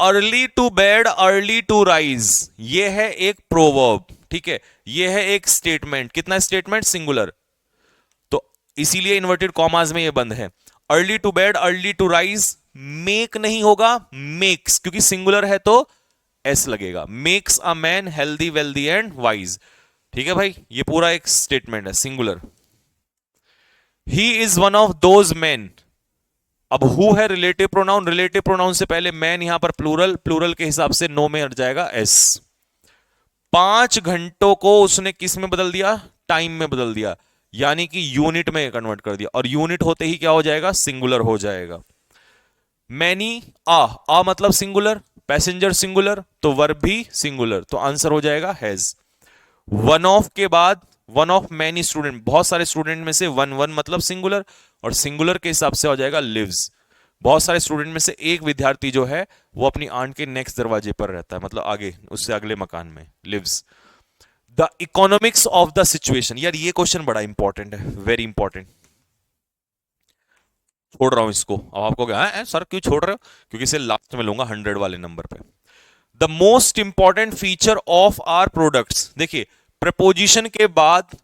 Early to bed early to rise, ये है एक प्रोवर्ब, ठीक है, ये है एक स्टेटमेंट, कितना स्टेटमेंट, सिंगुलर, तो इसीलिए इन्वर्टेड कॉमास में ये बंद है। Early to bed early to rise, make नहीं होगा, मेक्स, क्योंकि सिंगुलर है तो एस लगेगा, makes a man healthy wealthy and wise. ठीक है भाई, ये पूरा एक स्टेटमेंट है singular. He is one of those man. अब हु है रिलेटिव प्रोनाउन, रिलेटिव प्रोनाउन से पहले मैन, यहां पर प्लूरल, प्लूरल के हिसाब से नो में हट जाएगा एस। 5 घंटों को उसने किस में बदल दिया, टाइम में बदल दिया, यानी कि यूनिट में कन्वर्ट कर दिया, और यूनिट होते ही क्या हो जाएगा, सिंगुलर हो जाएगा। मैनी आ मतलब सिंगुलर, पैसेंजर सिंगुलर, तो वर्ब भी सिंगुलर, तो आंसर हो जाएगा हैज। वन ऑफ के बाद वन ऑफ मैनी स्टूडेंट, बहुत सारे स्टूडेंट में से वन, वन मतलब सिंगुलर, और सिंगुलर के हिसाब से हो जाएगा लिव्स। बहुत सारे स्टूडेंट में से एक विद्यार्थी जो है वो अपनी आंट के नेक्स्ट दरवाजे पर रहता है, मतलब आगे उससे अगले मकान में, lives. The economics of the situation, यार ये क्वेश्चन बड़ा इंपॉर्टेंट है, वेरी इंपॉर्टेंट। छोड़ रहा हूं इसको, अब आपको क्या है सर क्यों छोड़ रहे हो, क्योंकि इसे लास्ट में लूंगा 100 वाले नंबर पे। The most important feature of our products, देखिए प्रपोजिशन के बाद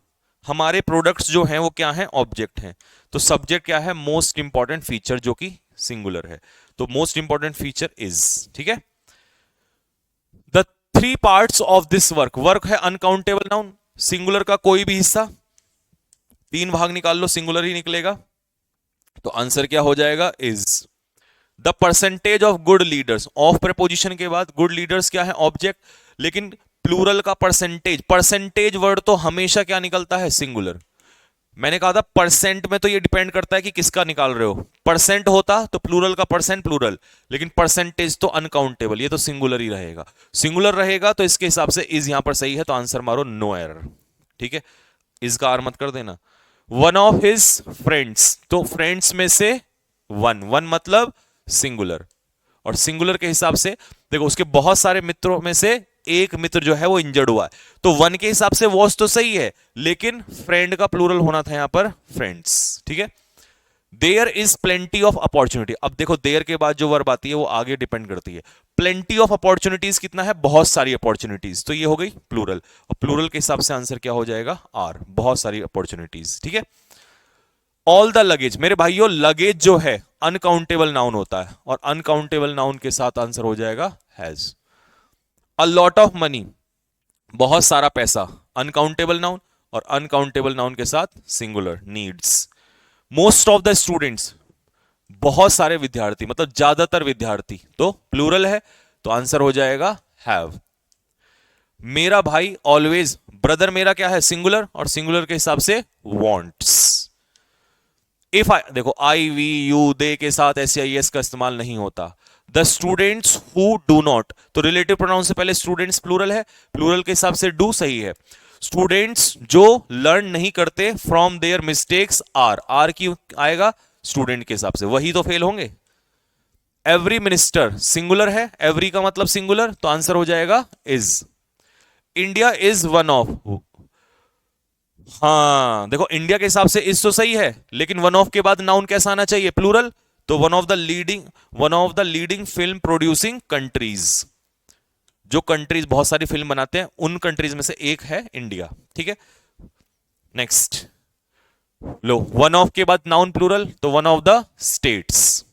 हमारे प्रोडक्ट्स जो हैं वो क्या हैं, ऑब्जेक्ट हैं, तो सब्जेक्ट क्या है, मोस्ट इंपॉर्टेंट फीचर, जो कि सिंगुलर है, तो मोस्ट इंपॉर्टेंट फीचर इज, ठीक है। The 3 parts of this work, work है अनकाउंटेबल नाउन, सिंगुलर का कोई भी हिस्सा, 3 भाग निकाल लो सिंगुलर ही निकलेगा, तो आंसर क्या हो जाएगा, is. The percentage of good leaders, of preposition के बाद गुड लीडर्स क्या है, ऑब्जेक्ट, लेकिन प्लूरल का परसेंटेज, परसेंटेज वर्ड तो हमेशा क्या निकलता है, सिंगुलर। मैंने कहा था परसेंट में तो ये डिपेंड करता है कि किसका निकाल रहे हो, परसेंट होता तो प्लूरल का परसेंट प्लूरल, लेकिन परसेंटेज तो अनकाउंटेबल, ये तो सिंगुलर ही रहेगा, सिंगुलर रहेगा, तो इसके हिसाब से इज यहां पर सही है, तो आंसर मारो नो एरर, ठीक है, इसका आर मत कर देना। वन ऑफ हिज फ्रेंड्स, तो फ्रेंड्स में से वन, वन मतलब सिंगुलर, और सिंगुलर के हिसाब से देखो उसके बहुत सारे मित्रों में से एक मित्र जो है वो इंजर्ड हुआ है, तो वन के हिसाब से वॉज तो सही है, लेकिन फ्रेंड का प्लूरल होना था यहां पर फ्रेंड्स, ठीक है। There is plenty of opportunity, अब देखो देयर के बाद जो वर्ब आती है वो आगे डिपेंड करती है, प्लेंटी ऑफ अपॉर्चुनिटीज कितना है, बहुत सारी अपॉर्चुनिटीज, तो ये हो गई प्लूरल, और प्लूरल के हिसाब से आंसर क्या हो जाएगा, आर, बहुत सारी अपॉर्चुनिटीज, ठीक है। ऑल द लगेज, मेरे भाइयों लगेज जो है अनकाउंटेबल नाउन होता है, और अनकाउंटेबल नाउन के साथ आंसर हो जाएगा has. A lot of money, बहुत सारा पैसा, अनकाउंटेबल नाउन, और अनकाउंटेबल नाउन के साथ singular, needs. Most of the students, बहुत सारे विद्यार्थी मतलब ज्यादातर विद्यार्थी, तो प्लूरल है, तो आंसर हो जाएगा हैव। मेरा भाई ऑलवेज, ब्रदर मेरा क्या है, सिंगुलर, और सिंगुलर के हिसाब से वॉन्ट्स। इफ आई, देखो आई वी यू दे के साथ ऐसे आई एस का इस्तेमाल नहीं होता। The students who do not, तो रिलेटिव प्रोनाउन से पहले स्टूडेंट्स प्लूरल है, प्लूरल के हिसाब से डू सही है। स्टूडेंट्स जो लर्न नहीं करते from their mistakes are, are की आएगा स्टूडेंट के हिसाब से, वही तो फेल होंगे। एवरी मिनिस्टर, सिंगुलर है, एवरी का मतलब सिंगुलर, तो आंसर हो जाएगा is. India is one of, हाँ देखो इंडिया के हिसाब से इज तो सही है, लेकिन वन ऑफ के बाद नाउन कैसा आना चाहिए, प्लूरल, तो one of the leading film producing countries, जो कंट्रीज बहुत सारी फिल्म बनाते हैं उन कंट्रीज में से एक है इंडिया, ठीक है। नेक्स्ट लो, वन ऑफ के बाद नाउन प्लूरल, तो one of the states.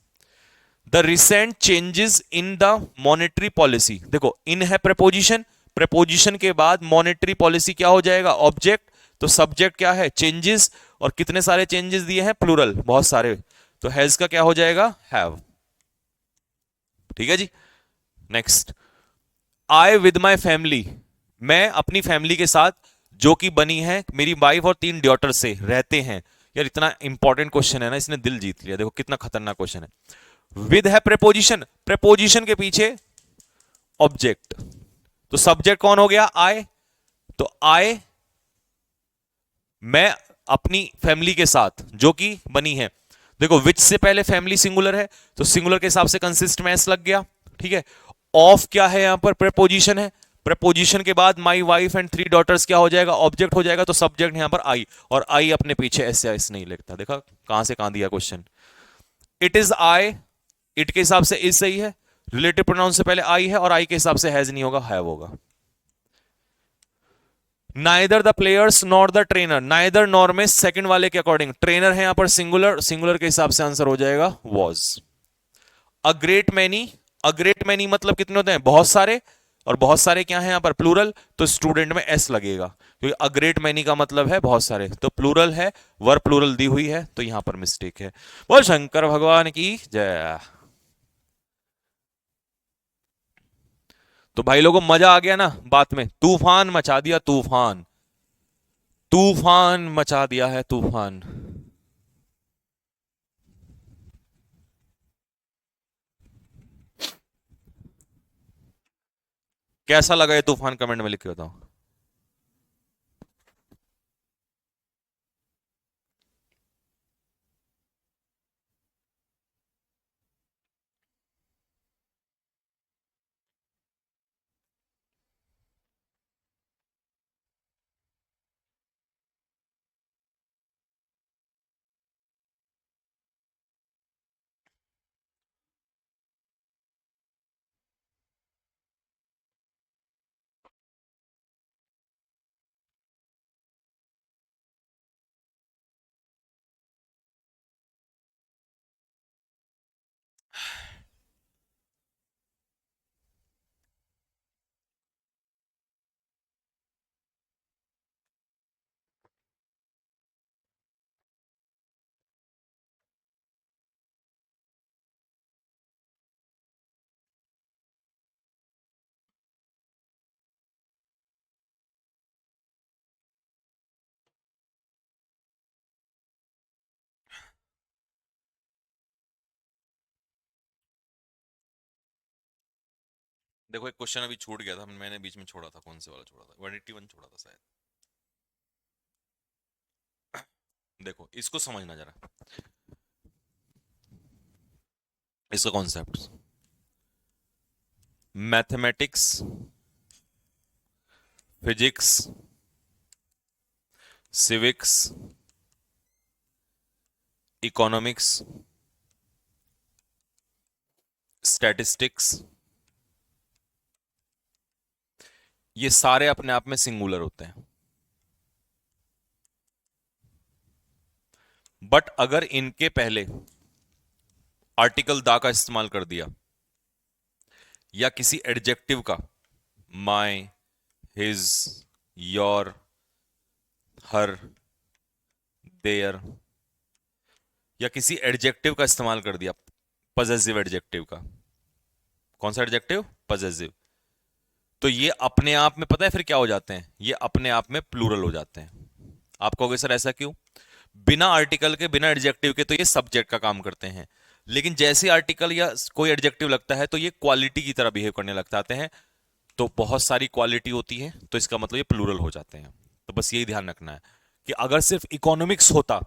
The recent changes in the monetary policy, देखो इन है प्रपोजिशन, प्रपोजिशन के बाद मॉनेटरी पॉलिसी क्या हो जाएगा, ऑब्जेक्ट, तो सब्जेक्ट क्या है, चेंजेस, और कितने सारे चेंजेस दिए हैं, प्लूरल, बहुत सारे, तो हैज का क्या हो जाएगा, हैव, ठीक है जी। Next, I with my family, मैं अपनी फैमिली के साथ जो कि बनी है मेरी वाइफ और 3 डॉटर से रहते हैं। यार इतना इंपॉर्टेंट क्वेश्चन है ना, इसने दिल जीत लिया, देखो कितना खतरनाक क्वेश्चन है। विद है प्रपोजिशन, प्रपोजिशन के पीछे ऑब्जेक्ट, तो सब्जेक्ट कौन हो गया, आई, तो आई मैं अपनी फैमिली के साथ जो कि बनी है, देखो विच से पहले फैमिली सिंगुलर है, तो सिंगुलर के हिसाब से कंसिस्ट में एस लग गया, ठीक है। ऑफ क्या है यहां पर, प्रपोजिशन है, प्रपोजिशन के बाद माई वाइफ एंड 3 डॉटर्स क्या हो जाएगा, ऑब्जेक्ट हो जाएगा, तो सब्जेक्ट यहां पर आई, और आई अपने पीछे एस या एस नहीं लिखता, देखा कहां से कहां दिया question. It is I, it के हिसाब से इज सही है, रिलेटिव प्रोनाउन से पहले आई है, और आई के हिसाब से हैज नहीं होगा, हैव होगा। Neither the players nor the trainer, neither nor में सेकंड वाले के अकॉर्डिंग, ट्रेनर है यहां पर सिंगुलर, सिंगुलर के हिसाब से आंसर हो जाएगा was. A great many, a great many मतलब कितने होते हैं, बहुत सारे, और बहुत सारे क्या है यहां पर प्लूरल, तो स्टूडेंट में एस लगेगा क्योंकि अ ग्रेट मैनी का मतलब है बहुत सारे, तो प्लूरल है, वर प्लूरल दी हुई है, तो यहां पर मिस्टेक है। बोल शंकर भगवान की जय। तो भाई लोगों मजा आ गया ना बात में, तूफान मचा दिया तूफान, तूफान मचा दिया है तूफान। कैसा लगा ये तूफान, कमेंट में लिख के बताओ। देखो एक क्वेश्चन अभी छूट गया था, मैंने बीच में छोड़ा था, कौन से वाला छोड़ा था, 181 छोड़ा था शायद। देखो इसको समझना जरा, इसका concept, mathematics, physics, civics, economics, statistics, ये सारे अपने आप में सिंगुलर होते हैं, बट अगर इनके पहले आर्टिकल दा का इस्तेमाल कर दिया या किसी एडजेक्टिव का, माई, हिज, योर, हर, देयर, या किसी एडजेक्टिव का इस्तेमाल कर दिया, पजेसिव एडजेक्टिव का, कौन सा एडजेक्टिव, पजेसिव, तो ये अपने आप में पता है फिर क्या हो जाते हैं, ये अपने आप में प्लूरल हो जाते हैं। आप कहोगे सर ऐसा क्यों, बिना आर्टिकल के बिना एडजेक्टिव के तो ये सब्जेक्ट का काम करते हैं, लेकिन जैसे आर्टिकल या कोई एडजेक्टिव लगता है तो ये क्वालिटी की तरह बिहेव करने लगते हैं, तो बहुत सारी क्वालिटी होती है, तो इसका मतलब ये प्लूरल हो जाते हैं। तो बस यही ध्यान रखना है कि अगर सिर्फ इकोनॉमिक्स होता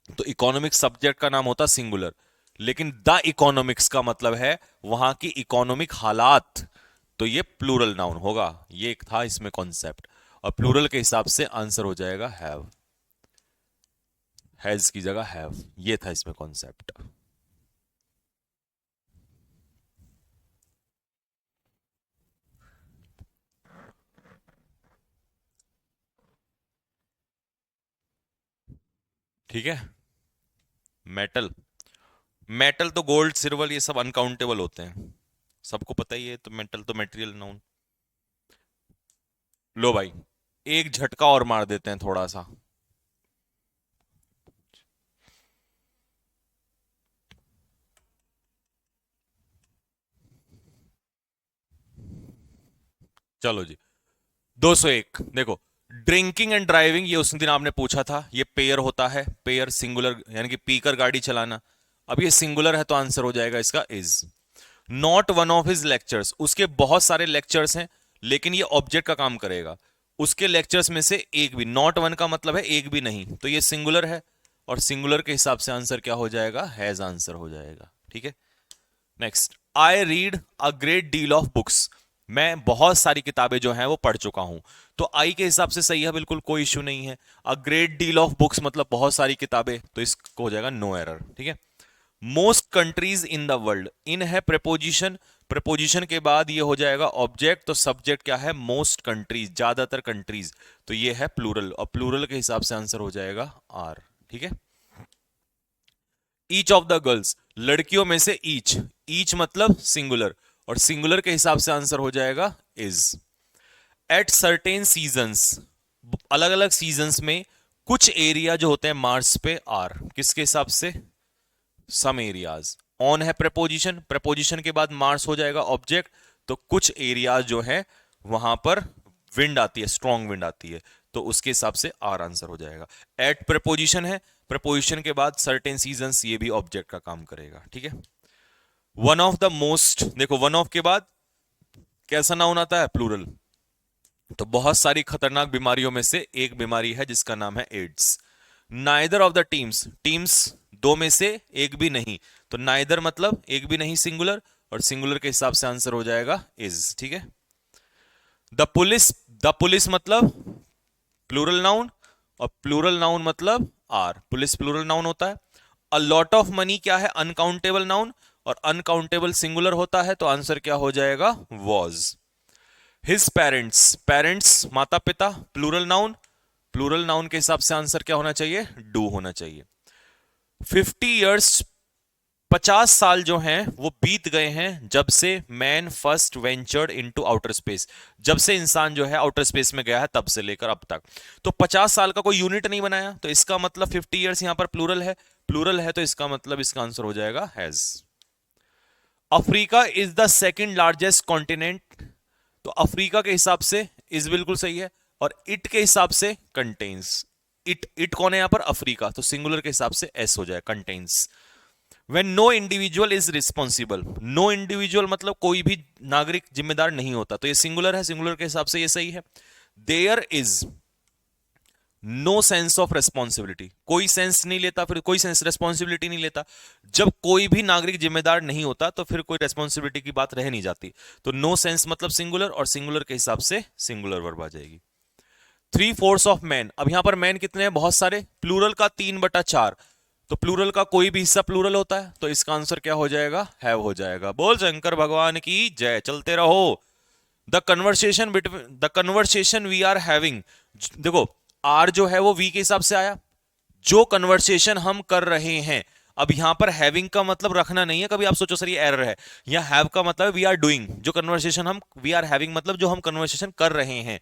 तो इकोनॉमिक्स सब्जेक्ट का नाम होता सिंगुलर, लेकिन द इकोनॉमिक्स का मतलब है वहां की इकोनॉमिक हालात, तो ये प्लूरल नाउन होगा। ये एक था इसमें कॉन्सेप्ट, और प्लूरल के हिसाब से आंसर हो जाएगा हैव, हैज की जगह हैव, ये था इसमें कॉन्सेप्ट। ठीक है। मेटल, मेटल तो गोल्ड सिल्वर ये सब अनकाउंटेबल होते हैं, सबको पता ही है, तो मेटल तो मटेरियल नाउन। लो भाई एक झटका और मार देते हैं थोड़ा सा, चलो जी। 201 देखो, ड्रिंकिंग एंड ड्राइविंग, ये उस दिन आपने पूछा था, ये पेयर होता है, पेयर सिंगुलर यानी कि पीकर गाड़ी चलाना, अब ये सिंगुलर है तो आंसर हो जाएगा इसका is. Not one of his lectures, उसके बहुत सारे लेक्चर्स हैं लेकिन ये ऑब्जेक्ट का काम करेगा, उसके लेक्चर्स में से एक भी, नॉट वन का मतलब है एक भी नहीं, तो ये सिंगुलर है, और सिंगुलर के हिसाब से आंसर क्या हो जाएगा, हैज आंसर हो जाएगा। ठीक है। Next, I read a great deal of books, मैं बहुत सारी किताबें जो हैं वो पढ़ चुका हूं, तो आई के हिसाब से सही है, बिल्कुल कोई इश्यू नहीं है। A great deal of books मतलब बहुत सारी किताबें, तो इसको हो जाएगा नो एरर। ठीक है। Most countries in the world, in है प्रेपोजिशन, प्रेपोजिशन के बाद ये हो जाएगा ऑब्जेक्ट, तो सब्जेक्ट क्या है, मोस्ट कंट्रीज, ज्यादातर कंट्रीज, तो ये है प्लूरल, और प्लूरल के हिसाब से आंसर हो जाएगा आर। ठीक है। ईच ऑफ द गर्ल्स, लड़कियों में से ईच, ईच मतलब सिंगुलर, और सिंगुलर के हिसाब से आंसर हो जाएगा इज। एट सर्टेन सीजन्स, अलग अलग सीजन्स में कुछ एरिया जो होते हैं मार्स पे आर, किसके हिसाब से, सम एरियाज। ऑन है प्रेपोजिशन, प्रेपोजिशन के बाद मार्स हो जाएगा ऑब्जेक्ट, तो कुछ एरियाज जो है वहां पर विंड आती है, स्ट्रॉन्ग विंड आती है, तो उसके हिसाब से आर आंसर हो जाएगा। एट प्रेपोजिशन है, प्रेपोजिशन के बाद सर्टेन सीजन्स, ये भी ऑब्जेक्ट का काम करेगा, ठीक है। वन ऑफ द मोस्ट, देखो वन ऑफ के बाद कैसा नाउन आता है, प्लूरल। तो बहुत सारी खतरनाक बीमारियों में से एक बीमारी है जिसका नाम है एड्स। Neither of the teams, teams दो में से एक भी नहीं, तो नाइदर मतलब एक भी नहीं सिंगुलर, और सिंगुलर के हिसाब से आंसर हो जाएगा इज, ठीक है। द पुलिस, द पुलिस मतलब प्लूरल नाउन, और प्लूरल नाउन मतलब आर, पुलिस प्लूरल नाउन होता है। अ लॉट ऑफ मनी क्या है, अनकाउंटेबल नाउन, और अनकाउंटेबल सिंगुलर होता है, तो आंसर क्या हो जाएगा, वॉज। हिज पेरेंट्स, पेरेंट्स माता पिता, प्लूरल नाउन, प्लूरल नाउन के हिसाब से आंसर क्या होना चाहिए, डू होना चाहिए। 50 years, 50 साल जो हैं वो बीत गए हैं जब से man first ventured into outer space, जब से इंसान जो है आउटर स्पेस में गया है तब से लेकर अब तक। तो 50 साल का कोई यूनिट नहीं बनाया, तो इसका मतलब 50 years यहां पर प्लूरल है, प्लूरल है तो इसका मतलब इसका आंसर हो जाएगा has. Africa is the second largest continent, तो अफ्रीका के हिसाब से इज बिल्कुल सही है, और इट के हिसाब से कंटेन्स। इट कौन है यहां पर, अफ्रीका, तो सिंगुलर के हिसाब से एस हो जाए, contains. When no individual is responsible, no individual मतलब कोई भी नागरिक जिम्मेदार नहीं होता, तो ये सिंगुलर है, सिंगुलर के हिसाब से ये सही है। There is no sense of responsibility, कोई सेंस नहीं लेता, फिर कोई सेंस रेस्पॉन्सिबिलिटी नहीं लेता। जब कोई भी नागरिक जिम्मेदार नहीं होता तो फिर कोई रेस्पॉन्सिबिलिटी की बात रह नहीं जाती, तो नो सेंस मतलब सिंगुलर, और सिंगुलर के हिसाब से सिंगुलर वर्ब आ जाएगी। 3/4 ऑफ मैन, अब यहां पर मैन कितने हैं, बहुत सारे, प्लूरल का 3/4, तो प्लूरल का कोई भी हिस्सा प्लूरल होता है, तो इसका आंसर क्या हो जाएगा, हैव हो जाएगा। बोल शंकर भगवान की जय, चलते रहो। The conversation between, the conversation we are having, देखो आर जो है वो वी के हिसाब से आया, जो कन्वर्सेशन हम कर रहे हैं। अब यहां पर हैविंग का मतलब रखना नहीं है, कभी आप सोचो सर ये एरर है, या हैव का मतलब वी आर डूइंग, जो कन्वर्सेशन हम, वी आर हैविंग मतलब जो हम कन्वर्सेशन कर रहे हैं,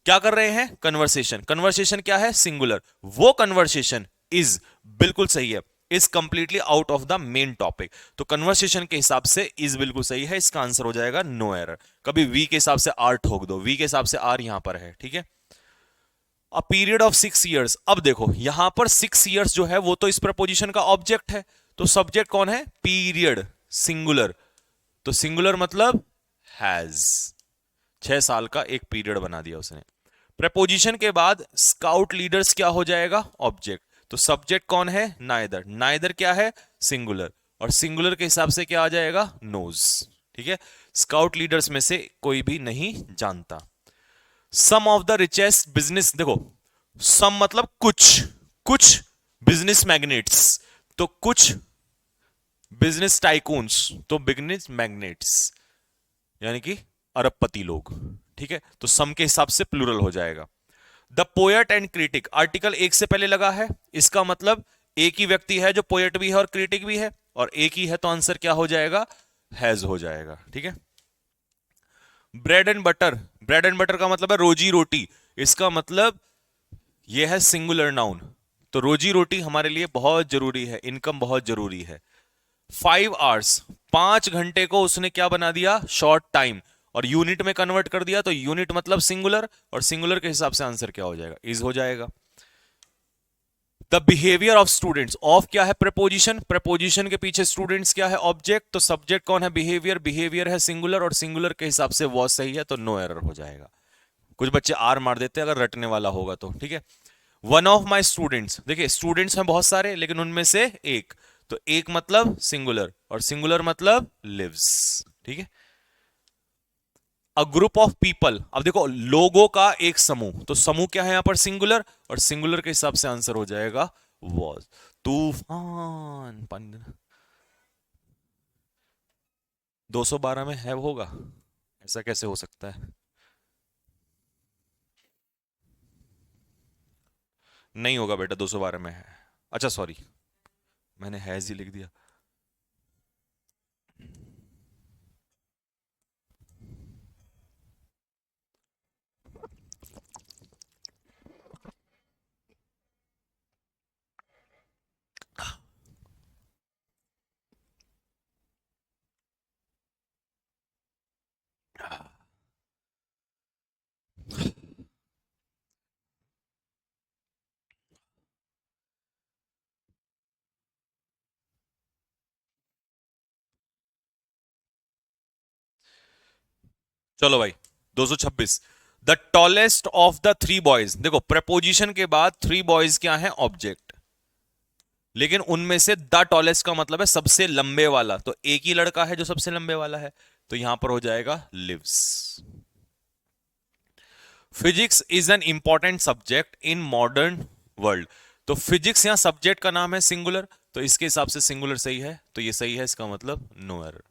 क्या कर रहे हैं, कन्वर्सेशन। कन्वर्सेशन क्या है, सिंगुलर, वो कन्वर्सेशन इज, बिल्कुल सही है, is completely out of the main topic, तो कन्वर्सेशन के हिसाब से इज बिल्कुल सही है, इसका आंसर हो जाएगा नो एरर। कभी वी के हिसाब से आर ठोक दो, वी के हिसाब से आर यहां पर है, ठीक है। अ पीरियड ऑफ 6 years, अब देखो यहां पर 6 years जो है वो तो इस प्रपोजिशन का ऑब्जेक्ट है, तो सब्जेक्ट कौन है, पीरियड, सिंगुलर, तो सिंगुलर मतलब हैज, 6 साल का एक पीरियड बना दिया उसने। प्रपोजिशन के बाद स्काउट लीडर्स क्या हो जाएगा, ऑब्जेक्ट, तो सब्जेक्ट कौन है, नाइदर, नाइदर क्या है, सिंगुलर, और सिंगुलर के हिसाब से क्या आ जाएगा, नोज, ठीक है। स्काउट लीडर्स में से कोई भी नहीं जानता। सम ऑफ द रिचेस्ट बिजनेस, देखो सम मतलब कुछ, कुछ बिजनेस मैग्नेट्स, तो कुछ बिजनेस टाइकून्स, तो बिजनेस मैग्नेट्स यानी कि अरबपति लोग, ठीक है, तो सम के हिसाब से प्लूरल हो जाएगा। The poet and critic, article एक से पहले लगा है, इसका मतलब एक ही व्यक्ति है जो पोएट भी है और क्रिटिक भी है, और एक ही है, तो आंसर क्या हो जाएगा, हैज हो जाएगा, ठीक है। Bread and butter, bread and butter का मतलब है रोजी रोटी, इसका मतलब यह है सिंगुलर नाउन, तो रोजी रोटी हमारे लिए बहुत जरूरी है, इनकम बहुत जरूरी है। 5 hours, 5 घंटे को उसने क्या बना दिया, शॉर्ट टाइम, और यूनिट में कन्वर्ट कर दिया, तो यूनिट मतलब सिंगुलर, और सिंगुलर के हिसाब से आंसर क्या हो जाएगा, इज हो जाएगा। The behaviour of students, of क्या है, प्रपोजिशन, प्रपोजिशन के पीछे स्टूडेंट्स क्या है, ऑब्जेक्ट, तो सब्जेक्ट कौन है, बिहेवियर, बिहेवियर है सिंगुलर, और सिंगुलर के हिसाब से वॉज सही है, तो नो एरर हो जाएगा। कुछ बच्चे आर मार देते हैं अगर रटने वाला होगा तो, ठीक है। वन ऑफ माई स्टूडेंट्स, देखिए स्टूडेंट्स हैं बहुत सारे लेकिन उनमें से एक, तो एक मतलब सिंगुलर, और सिंगुलर मतलब लिव्स, ठीक है। अ ग्रुप ऑफ पीपल, अब देखो लोगों का एक समूह, तो समूह क्या है यहां पर, सिंगुलर, और सिंगुलर के हिसाब से आंसर हो जाएगा वॉज। तूफान, 212 में है होगा, ऐसा कैसे हो सकता है, नहीं होगा बेटा, 212 में है, अच्छा सॉरी मैंने हैज ही लिख दिया। चलो भाई, 226। The tallest of the three boys, देखो प्रपोजिशन के बाद थ्री बॉयज क्या है, ऑब्जेक्ट, लेकिन उनमें से द टॉलेस्ट का मतलब है सबसे लंबे वाला, तो एक ही लड़का है जो सबसे लंबे वाला है, तो यहां पर हो जाएगा lives. Physics is an important subject in modern world, तो फिजिक्स यहां सब्जेक्ट का नाम है सिंगुलर, तो इसके हिसाब से सिंगुलर सही है, तो ये सही है, इसका मतलब no error.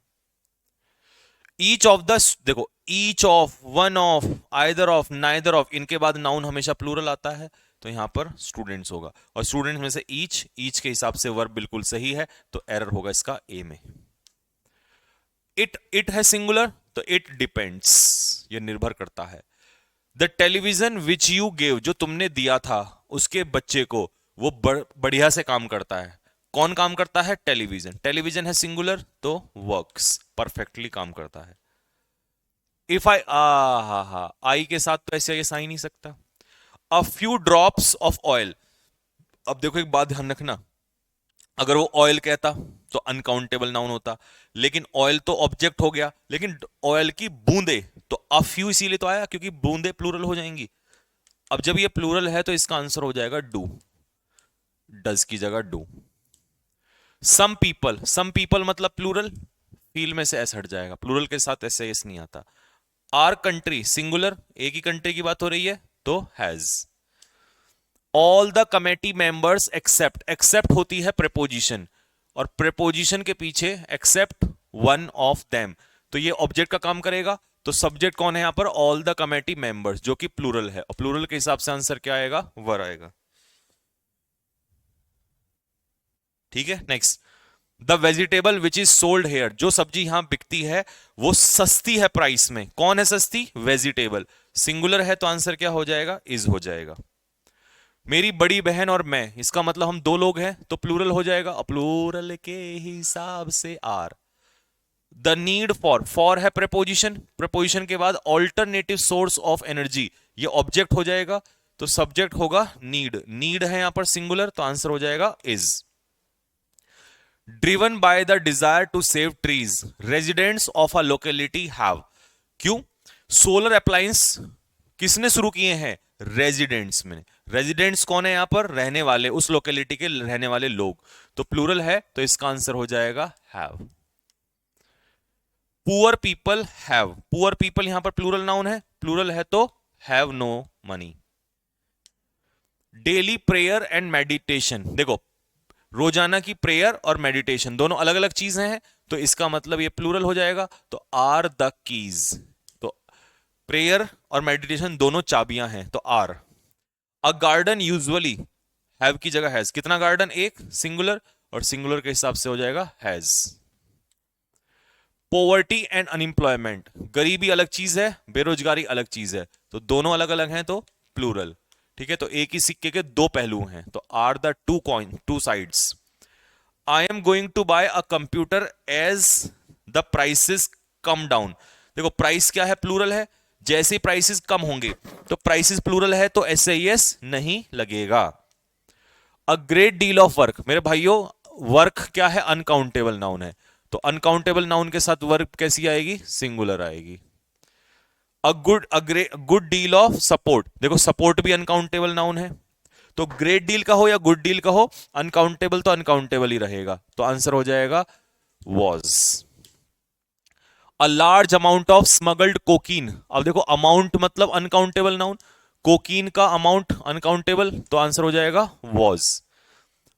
Each of the, देखो each of, one of, either of, neither of, इनके बाद नाउन हमेशा प्लूरल आता है, तो यहां पर स्टूडेंट्स होगा, और स्टूडेंट्स में से ईच के हिसाब से वर्ब बिल्कुल सही है, तो एरर होगा इसका ए में। इट है सिंगुलर, तो इट डिपेंड्स, ये निर्भर करता है। The television which you gave, जो तुमने दिया था उसके बच्चे को, वो बढ़िया से काम करता है। कौन काम करता है, टेलीविजन, टेलीविजन है सिंगुलर, तो वर्क्स, परफेक्टली काम करता है। इफ आई, हा हा, आई के साथ तो ऐसे ऐसा ही नहीं सकता। A few drops of oil, अब देखो एक बात ध्यान रखना, अगर वो ऑयल कहता तो अनकाउंटेबल नाउन होता, लेकिन ऑयल तो ऑब्जेक्ट हो गया, लेकिन ऑयल की बूंदे, तो अ फ्यू इसीलिए तो आया क्योंकि बूंदे प्लूरल हो जाएंगी। अब जब ये प्लूरल है तो इसका आंसर हो जाएगा डू, डज की जगह डू। सम पीपल मतलब प्लूरल, फील में से एस हट जाएगा, प्लूरल के साथ ऐसे एस नहीं आता। आर कंट्री सिंगुलर, एक ही कंट्री की बात हो रही है, तो has. All the committee members except, except होती है प्रेपोजिशन, और प्रेपोजिशन के पीछे एक्सेप्ट वन ऑफ देम, तो ये ऑब्जेक्ट का काम करेगा, तो सब्जेक्ट कौन है यहां पर, ऑल द कमेटी मेंबर्स, जो कि प्लूरल है, और प्लूरल के हिसाब से आंसर क्या आएगा, वर आएगा। ठीक है, next. The vegetable which is sold here, जो सब्जी यहां बिकती है वो सस्ती है प्राइस में, कौन है सस्ती, वेजिटेबल, सिंगुलर है तो आंसर क्या हो जाएगा, इज हो जाएगा। मेरी बड़ी बहन और मैं, इसका मतलब हम दो लोग हैं, तो प्लूरल हो जाएगा, प्लूरल के हिसाब से आर। द नीड फॉर है प्रेपोजिशन, प्रेपोजिशन के बाद ऑल्टरनेटिव सोर्स ऑफ एनर्जी, ये ऑब्जेक्ट हो जाएगा, तो सब्जेक्ट होगा नीड, नीड है यहां पर सिंगुलर, तो आंसर हो जाएगा is. Driven by the desire to save trees, residents of a locality have, क्यों, सोलर अप्लायंस किसने शुरू किए हैं, रेजिडेंट्स में, रेजिडेंट्स कौन है यहां पर, रहने वाले, उस लोकेलिटी के रहने वाले लोग, तो प्लूरल है, तो इसका आंसर हो जाएगा have. Poor people have, poor people यहां पर प्लूरल नाउन है, प्लूरल है तो have no money. Daily prayer and meditation, देखो रोजाना की प्रेयर और मेडिटेशन दोनों अलग अलग चीजें हैं, तो इसका मतलब ये प्लूरल हो जाएगा, तो आर द कीज, तो प्रेयर और मेडिटेशन दोनों चाबियां हैं, तो are. A garden usually, have की जगह हैज, कितना गार्डन, एक, सिंगुलर, और सिंगुलर के हिसाब से हो जाएगा हैज। पोवर्टी एंड अनएम्प्लॉयमेंट, गरीबी अलग चीज है, बेरोजगारी अलग चीज है, तो दोनों अलग अलग हैं, तो प्लूरल। ठीक है, तो एक ही सिक्के के दो पहलू हैं, तो are the two coin, two sides. I am going to buy a computer as the prices come down, देखो प्राइस क्या है, प्लूरल है, जैसे प्राइसेस कम होंगे, तो प्राइसेस प्लूरल है तो एस एस नहीं लगेगा। A great deal of work, मेरे भाइयों वर्क क्या है, अनकाउंटेबल नाउन है, तो अनकाउंटेबल नाउन के साथ वर्क कैसी आएगी, सिंगुलर आएगी। गुड डील ऑफ सपोर्ट, देखो सपोर्ट भी अनकाउंटेबल नाउन है, तो ग्रेट डील का हो या गुड डील का हो, अनकाउंटेबल तो अनकाउंटेबल ही रहेगा, तो आंसर हो जाएगा was. A large amount of smuggled cocaine, अब देखो अमाउंट मतलब अनकाउंटेबल नाउन, कोकीन का अमाउंट अनकाउंटेबल, तो आंसर हो जाएगा वॉज।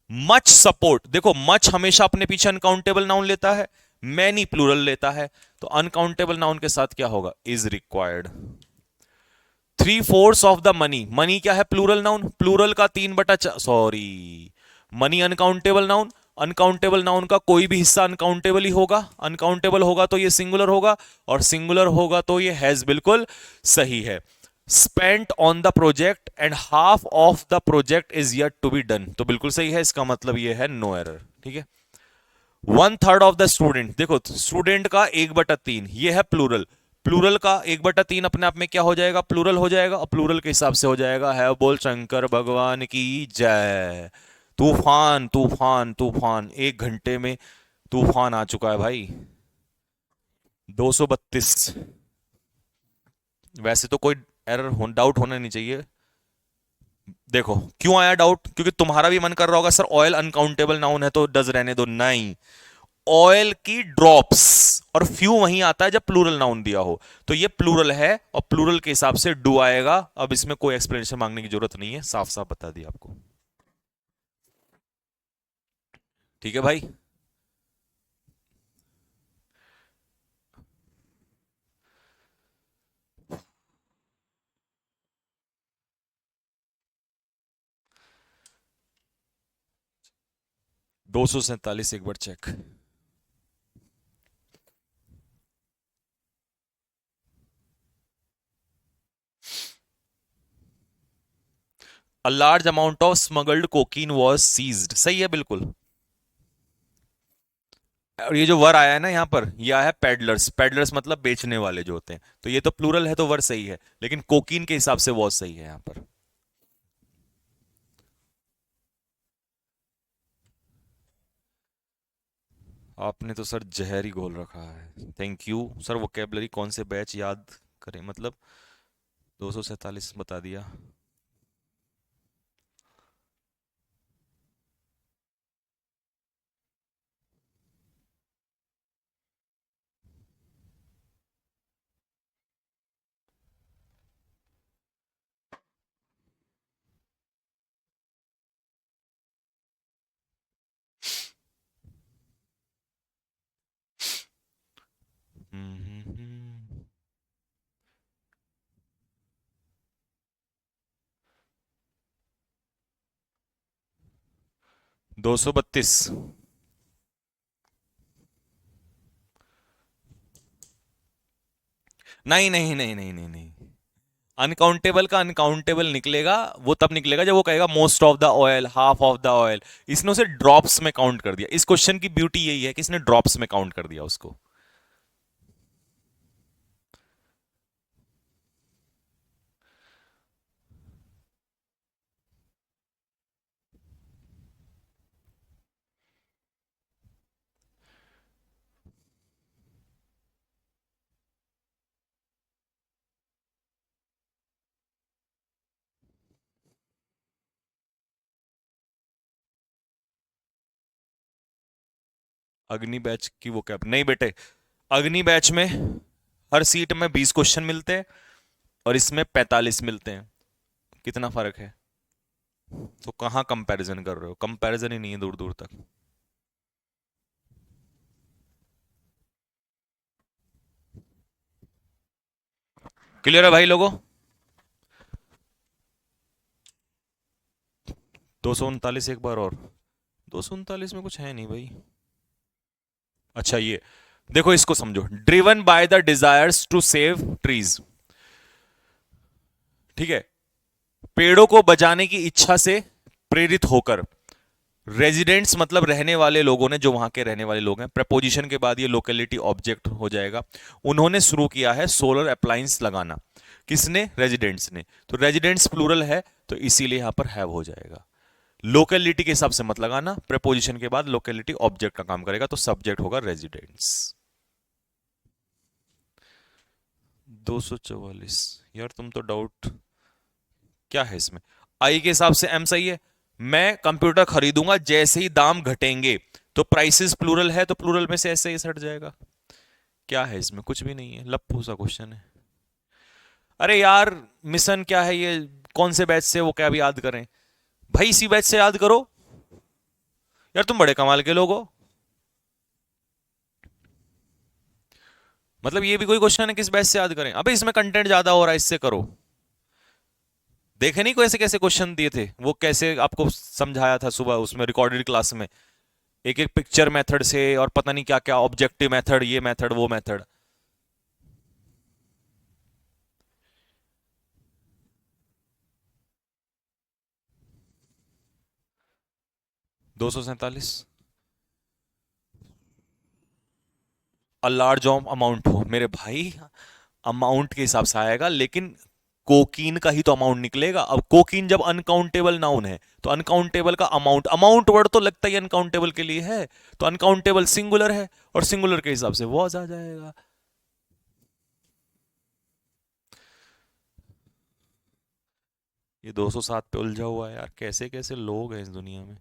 मच सपोर्ट, देखो मच हमेशा अपने पीछे अनकाउंटेबल नाउन लेता है, मैनी प्लूरल लेता है, तो अनकाउंटेबल नाउन के साथ क्या होगा, is required. Three force of the money, money क्या है, प्लूरल नाउन, प्लूरल का 3/4, sorry, money uncountable noun, uncountable noun का कोई भी हिस्सा अनकाउंटेबल ही होगा, अनकाउंटेबल होगा तो ये सिंगुलर होगा, और सिंगुलर होगा तो ये हैज बिल्कुल सही है। Spent on the project and half of the project is yet to be done, तो बिल्कुल सही है, इसका मतलब ये है नो एरर। ठीक है, 1/3 ऑफ द स्टूडेंट, देखो स्टूडेंट का 1/3, ये है प्लूरल, प्लूरल का 1/3 अपने आप में क्या हो जाएगा, प्लूरल हो जाएगा, और प्लूरल के हिसाब से हो जाएगा है, बोल शंकर भगवान की जय। तूफान तूफान तूफान, 1 घंटे में तूफान आ चुका है भाई, 232। वैसे तो कोई एरर डाउट होना नहीं चाहिए। देखो क्यों आया डाउट, क्योंकि तुम्हारा भी मन कर रहा होगा सर ऑयल अनकाउंटेबल नाउन है तो डज रहने दो। नहीं, ऑयल की ड्रॉप्स और फ्यू वहीं आता है जब प्लूरल नाउन दिया हो। तो ये प्लूरल है और प्लूरल के हिसाब से डू आएगा। अब इसमें कोई एक्सप्लेनेशन मांगने की जरूरत नहीं है, साफ साफ बता दिया आपको। ठीक है भाई। 247 एक बार check. A large amount of smuggled cocaine was seized, सही है बिल्कुल। और ये जो वर आया है ना यहां पर, ये आया है पेडलर्स। पेडलर्स मतलब बेचने वाले जो होते हैं, तो ये तो प्लूरल है तो वर सही है, लेकिन कोकीन के हिसाब से वॉज सही है यहां पर। आपने तो सर जहर ही घोल रखा है। Thank you sir. वोकेबलरी कौन से बैच याद करें मतलब, 247 बता दिया। हम्म, 232। नहीं नहीं नहीं नहीं नहीं नहीं, अनकाउंटेबल का अनकाउंटेबल निकलेगा वो तब निकलेगा जब वो कहेगा most of the oil, half of the oil. इसने उसे ड्रॉप्स में काउंट कर दिया। इस क्वेश्चन की ब्यूटी यही है कि इसने ड्रॉप्स में काउंट कर दिया उसको। अग्नि बैच की वो कैप नहीं बेटे। अग्नि बैच में हर सीट में 20 क्वेश्चन मिलते हैं और इसमें 45 मिलते हैं। कितना फर्क है। तो कहां कंपैरिजन कर रहे हो, कंपैरिजन ही नहीं है दूर दूर तक। क्लियर है भाई लोगों। 239 एक बार और। 239 में कुछ है नहीं भाई। अच्छा ये देखो, इसको समझो। Driven by the desires to save trees. ठीक है, पेड़ों को बचाने की इच्छा से प्रेरित होकर। रेजिडेंट्स मतलब रहने वाले लोगों ने, जो वहां के रहने वाले लोग हैं। प्रपोजिशन के बाद ये लोकेलिटी ऑब्जेक्ट हो जाएगा। उन्होंने शुरू किया है सोलर अप्लायंस लगाना। किसने? रेजिडेंट्स ने। तो रेजिडेंट्स प्लूरल है तो इसीलिए यहां पर हैव हो जाएगा। लोकेलिटी के हिसाब से मत लगाना, प्रपोजिशन के बाद लोकेलिटी ऑब्जेक्ट का काम करेगा, तो सब्जेक्ट होगा रेजिडेंट्स। 244 यार, तुम तो डाउट क्या है इसमें। आई के हिसाब से एम सही है। मैं कंप्यूटर खरीदूंगा जैसे ही दाम घटेंगे, तो प्राइसेस प्लूरल है तो प्लूरल में से ऐसे ही हट जाएगा। क्या है इसमें, कुछ भी नहीं है, लप्पू सा क्वेश्चन है। अरे यार, मिशन क्या है ये, कौन से बैच से वो क्या भी याद करें भाई, इसी बैच से याद करो। यार तुम बड़े कमाल के लोग हो। मतलब ये भी कोई क्वेश्चन है किस बैच से याद करें? अबे इसमें कंटेंट ज्यादा हो रहा है, इससे करो। देखे नहीं कैसे कैसे क्वेश्चन दिए थे, वो कैसे आपको समझाया था सुबह उसमें रिकॉर्डेड क्लास में। एक एक पिक्चर मेथड से और पता नहीं क्या क्या, ऑब्जेक्टिव मेथड, ये मेथड वो मेथड। 247। अ लार्ज अमाउंट हो मेरे भाई, अमाउंट के हिसाब से आएगा, लेकिन कोकीन का ही तो अमाउंट निकलेगा। अब कोकीन जब अनकाउंटेबल नाउन है तो अनकाउंटेबल का अमाउंट, अमाउंट वर्ड तो लगता ही अनकाउंटेबल के लिए है, तो अनकाउंटेबल सिंगुलर है और सिंगुलर के हिसाब से वॉज आ जाएगा। ये 207 पे उलझा हुआ है यार, कैसे कैसे लोग हैं इस दुनिया में।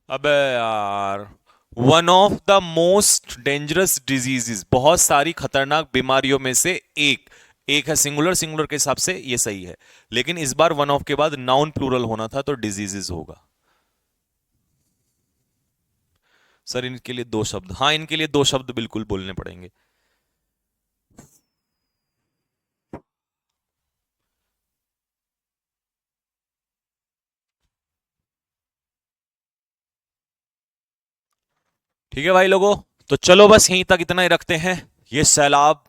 अबे यार, one of the most dangerous diseases, बहुत सारी खतरनाक बीमारियों में से एक, एक है सिंगुलर, सिंगुलर के हिसाब से ये सही है, लेकिन इस बार वन ऑफ के बाद नाउन प्लूरल होना था तो डिजीजेस होगा। सर इनके लिए दो शब्द, हाँ इनके लिए दो शब्द बिल्कुल बोलने पड़ेंगे। ठीक है भाई लोगों, तो चलो बस यहीं तक इतना ही रखते हैं। ये सैलाब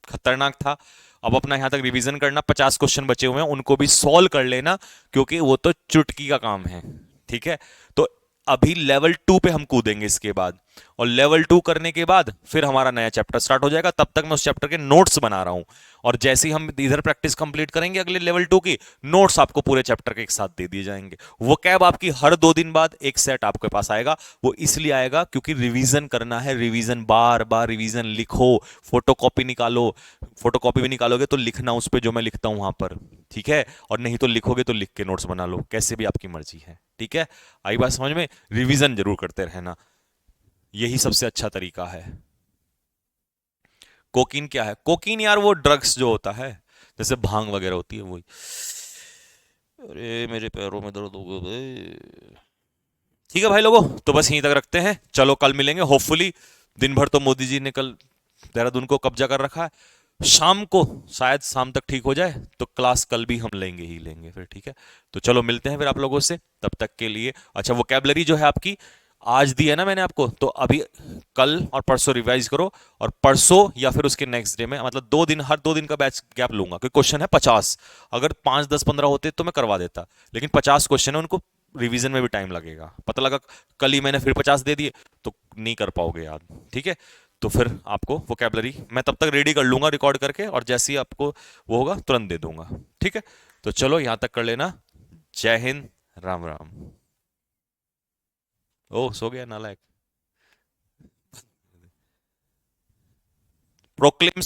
खतरनाक था। अब अपना यहां तक रिवीजन करना, 50 क्वेश्चन बचे हुए हैं उनको भी सॉल्व कर लेना, क्योंकि वो तो चुटकी का काम है। ठीक है, तो अभी लेवल 2 पे हम कूदेंगे इसके बाद, और लेवल 2 करने के बाद फिर हमारा नया चैप्टर स्टार्ट हो जाएगा। तब तक मैं उस चैप्टर के नोट्स बना रहा हूं, और जैसे ही हम इधर प्रैक्टिस कंप्लीट करेंगे अगले लेवल 2 की, नोट्स आपको पूरे चैप्टर के एक साथ दे दिए जाएंगे। वो कैब आपकी हर 2 दिन बाद एक सेट आपके पास आएगा। वो इसलिए आएगा क्योंकि रिवीजन करना है, रिवीजन बार बार रिवीजन लिखो, फोटोकॉपी निकालो। फोटोकॉपी भी निकालोगे तो लिखना उस पे जो मैं लिखता हूं वहां पर, ठीक है, और नहीं तो लिखोगे तो लिख के नोट्स बना लो, कैसे भी आपकी मर्जी है। ठीक है, आई बात समझ में? रिवीजन जरूर करते रहना, यही सबसे अच्छा तरीका है। कोकीन क्या है? कोकीन यार वो ड्रग्स जो होता है, जैसे भांग वगैरह होती है वही। अरे मेरे पैरों में दर्द हो गया बे। ठीक है भाई लोगों, तो बस यहीं तक रखते हैं, चलो कल मिलेंगे होपफुली। दिन भर तो मोदी जी ने कल देहरादून को कब्जा कर रखा है, शाम को शायद शाम तक ठीक हो जाए, तो क्लास कल भी हम लेंगे ही लेंगे फिर। ठीक है, तो चलो मिलते हैं फिर आप लोगों से, तब तक के लिए। अच्छा, वोकैबलरी जो है आपकी आज दी है ना मैंने आपको, तो अभी कल और परसों रिवाइज करो, और परसों या फिर उसके नेक्स्ट डे में, मतलब 2 दिन, हर 2 दिन का बैच गैप लूंगा, क्योंकि क्वेश्चन है 50। अगर 5 10 15 होते तो मैं करवा देता, लेकिन 50 क्वेश्चन है, उनको रिवीजन में भी टाइम लगेगा। पता लगा कल ही मैंने फिर 50 दे दिए तो नहीं कर पाओगे याद। ठीक है, तो फिर आपको वोकैबलरी मैं तब तक रेडी कर लूंगा रिकॉर्ड करके, और जैसे ही आपको वो होगा तुरंत दे दूंगा। ठीक है, तो चलो यहां तक कर लेना। जय हिंद, राम राम। ओ सो गया नालायक। प्रोक्लेम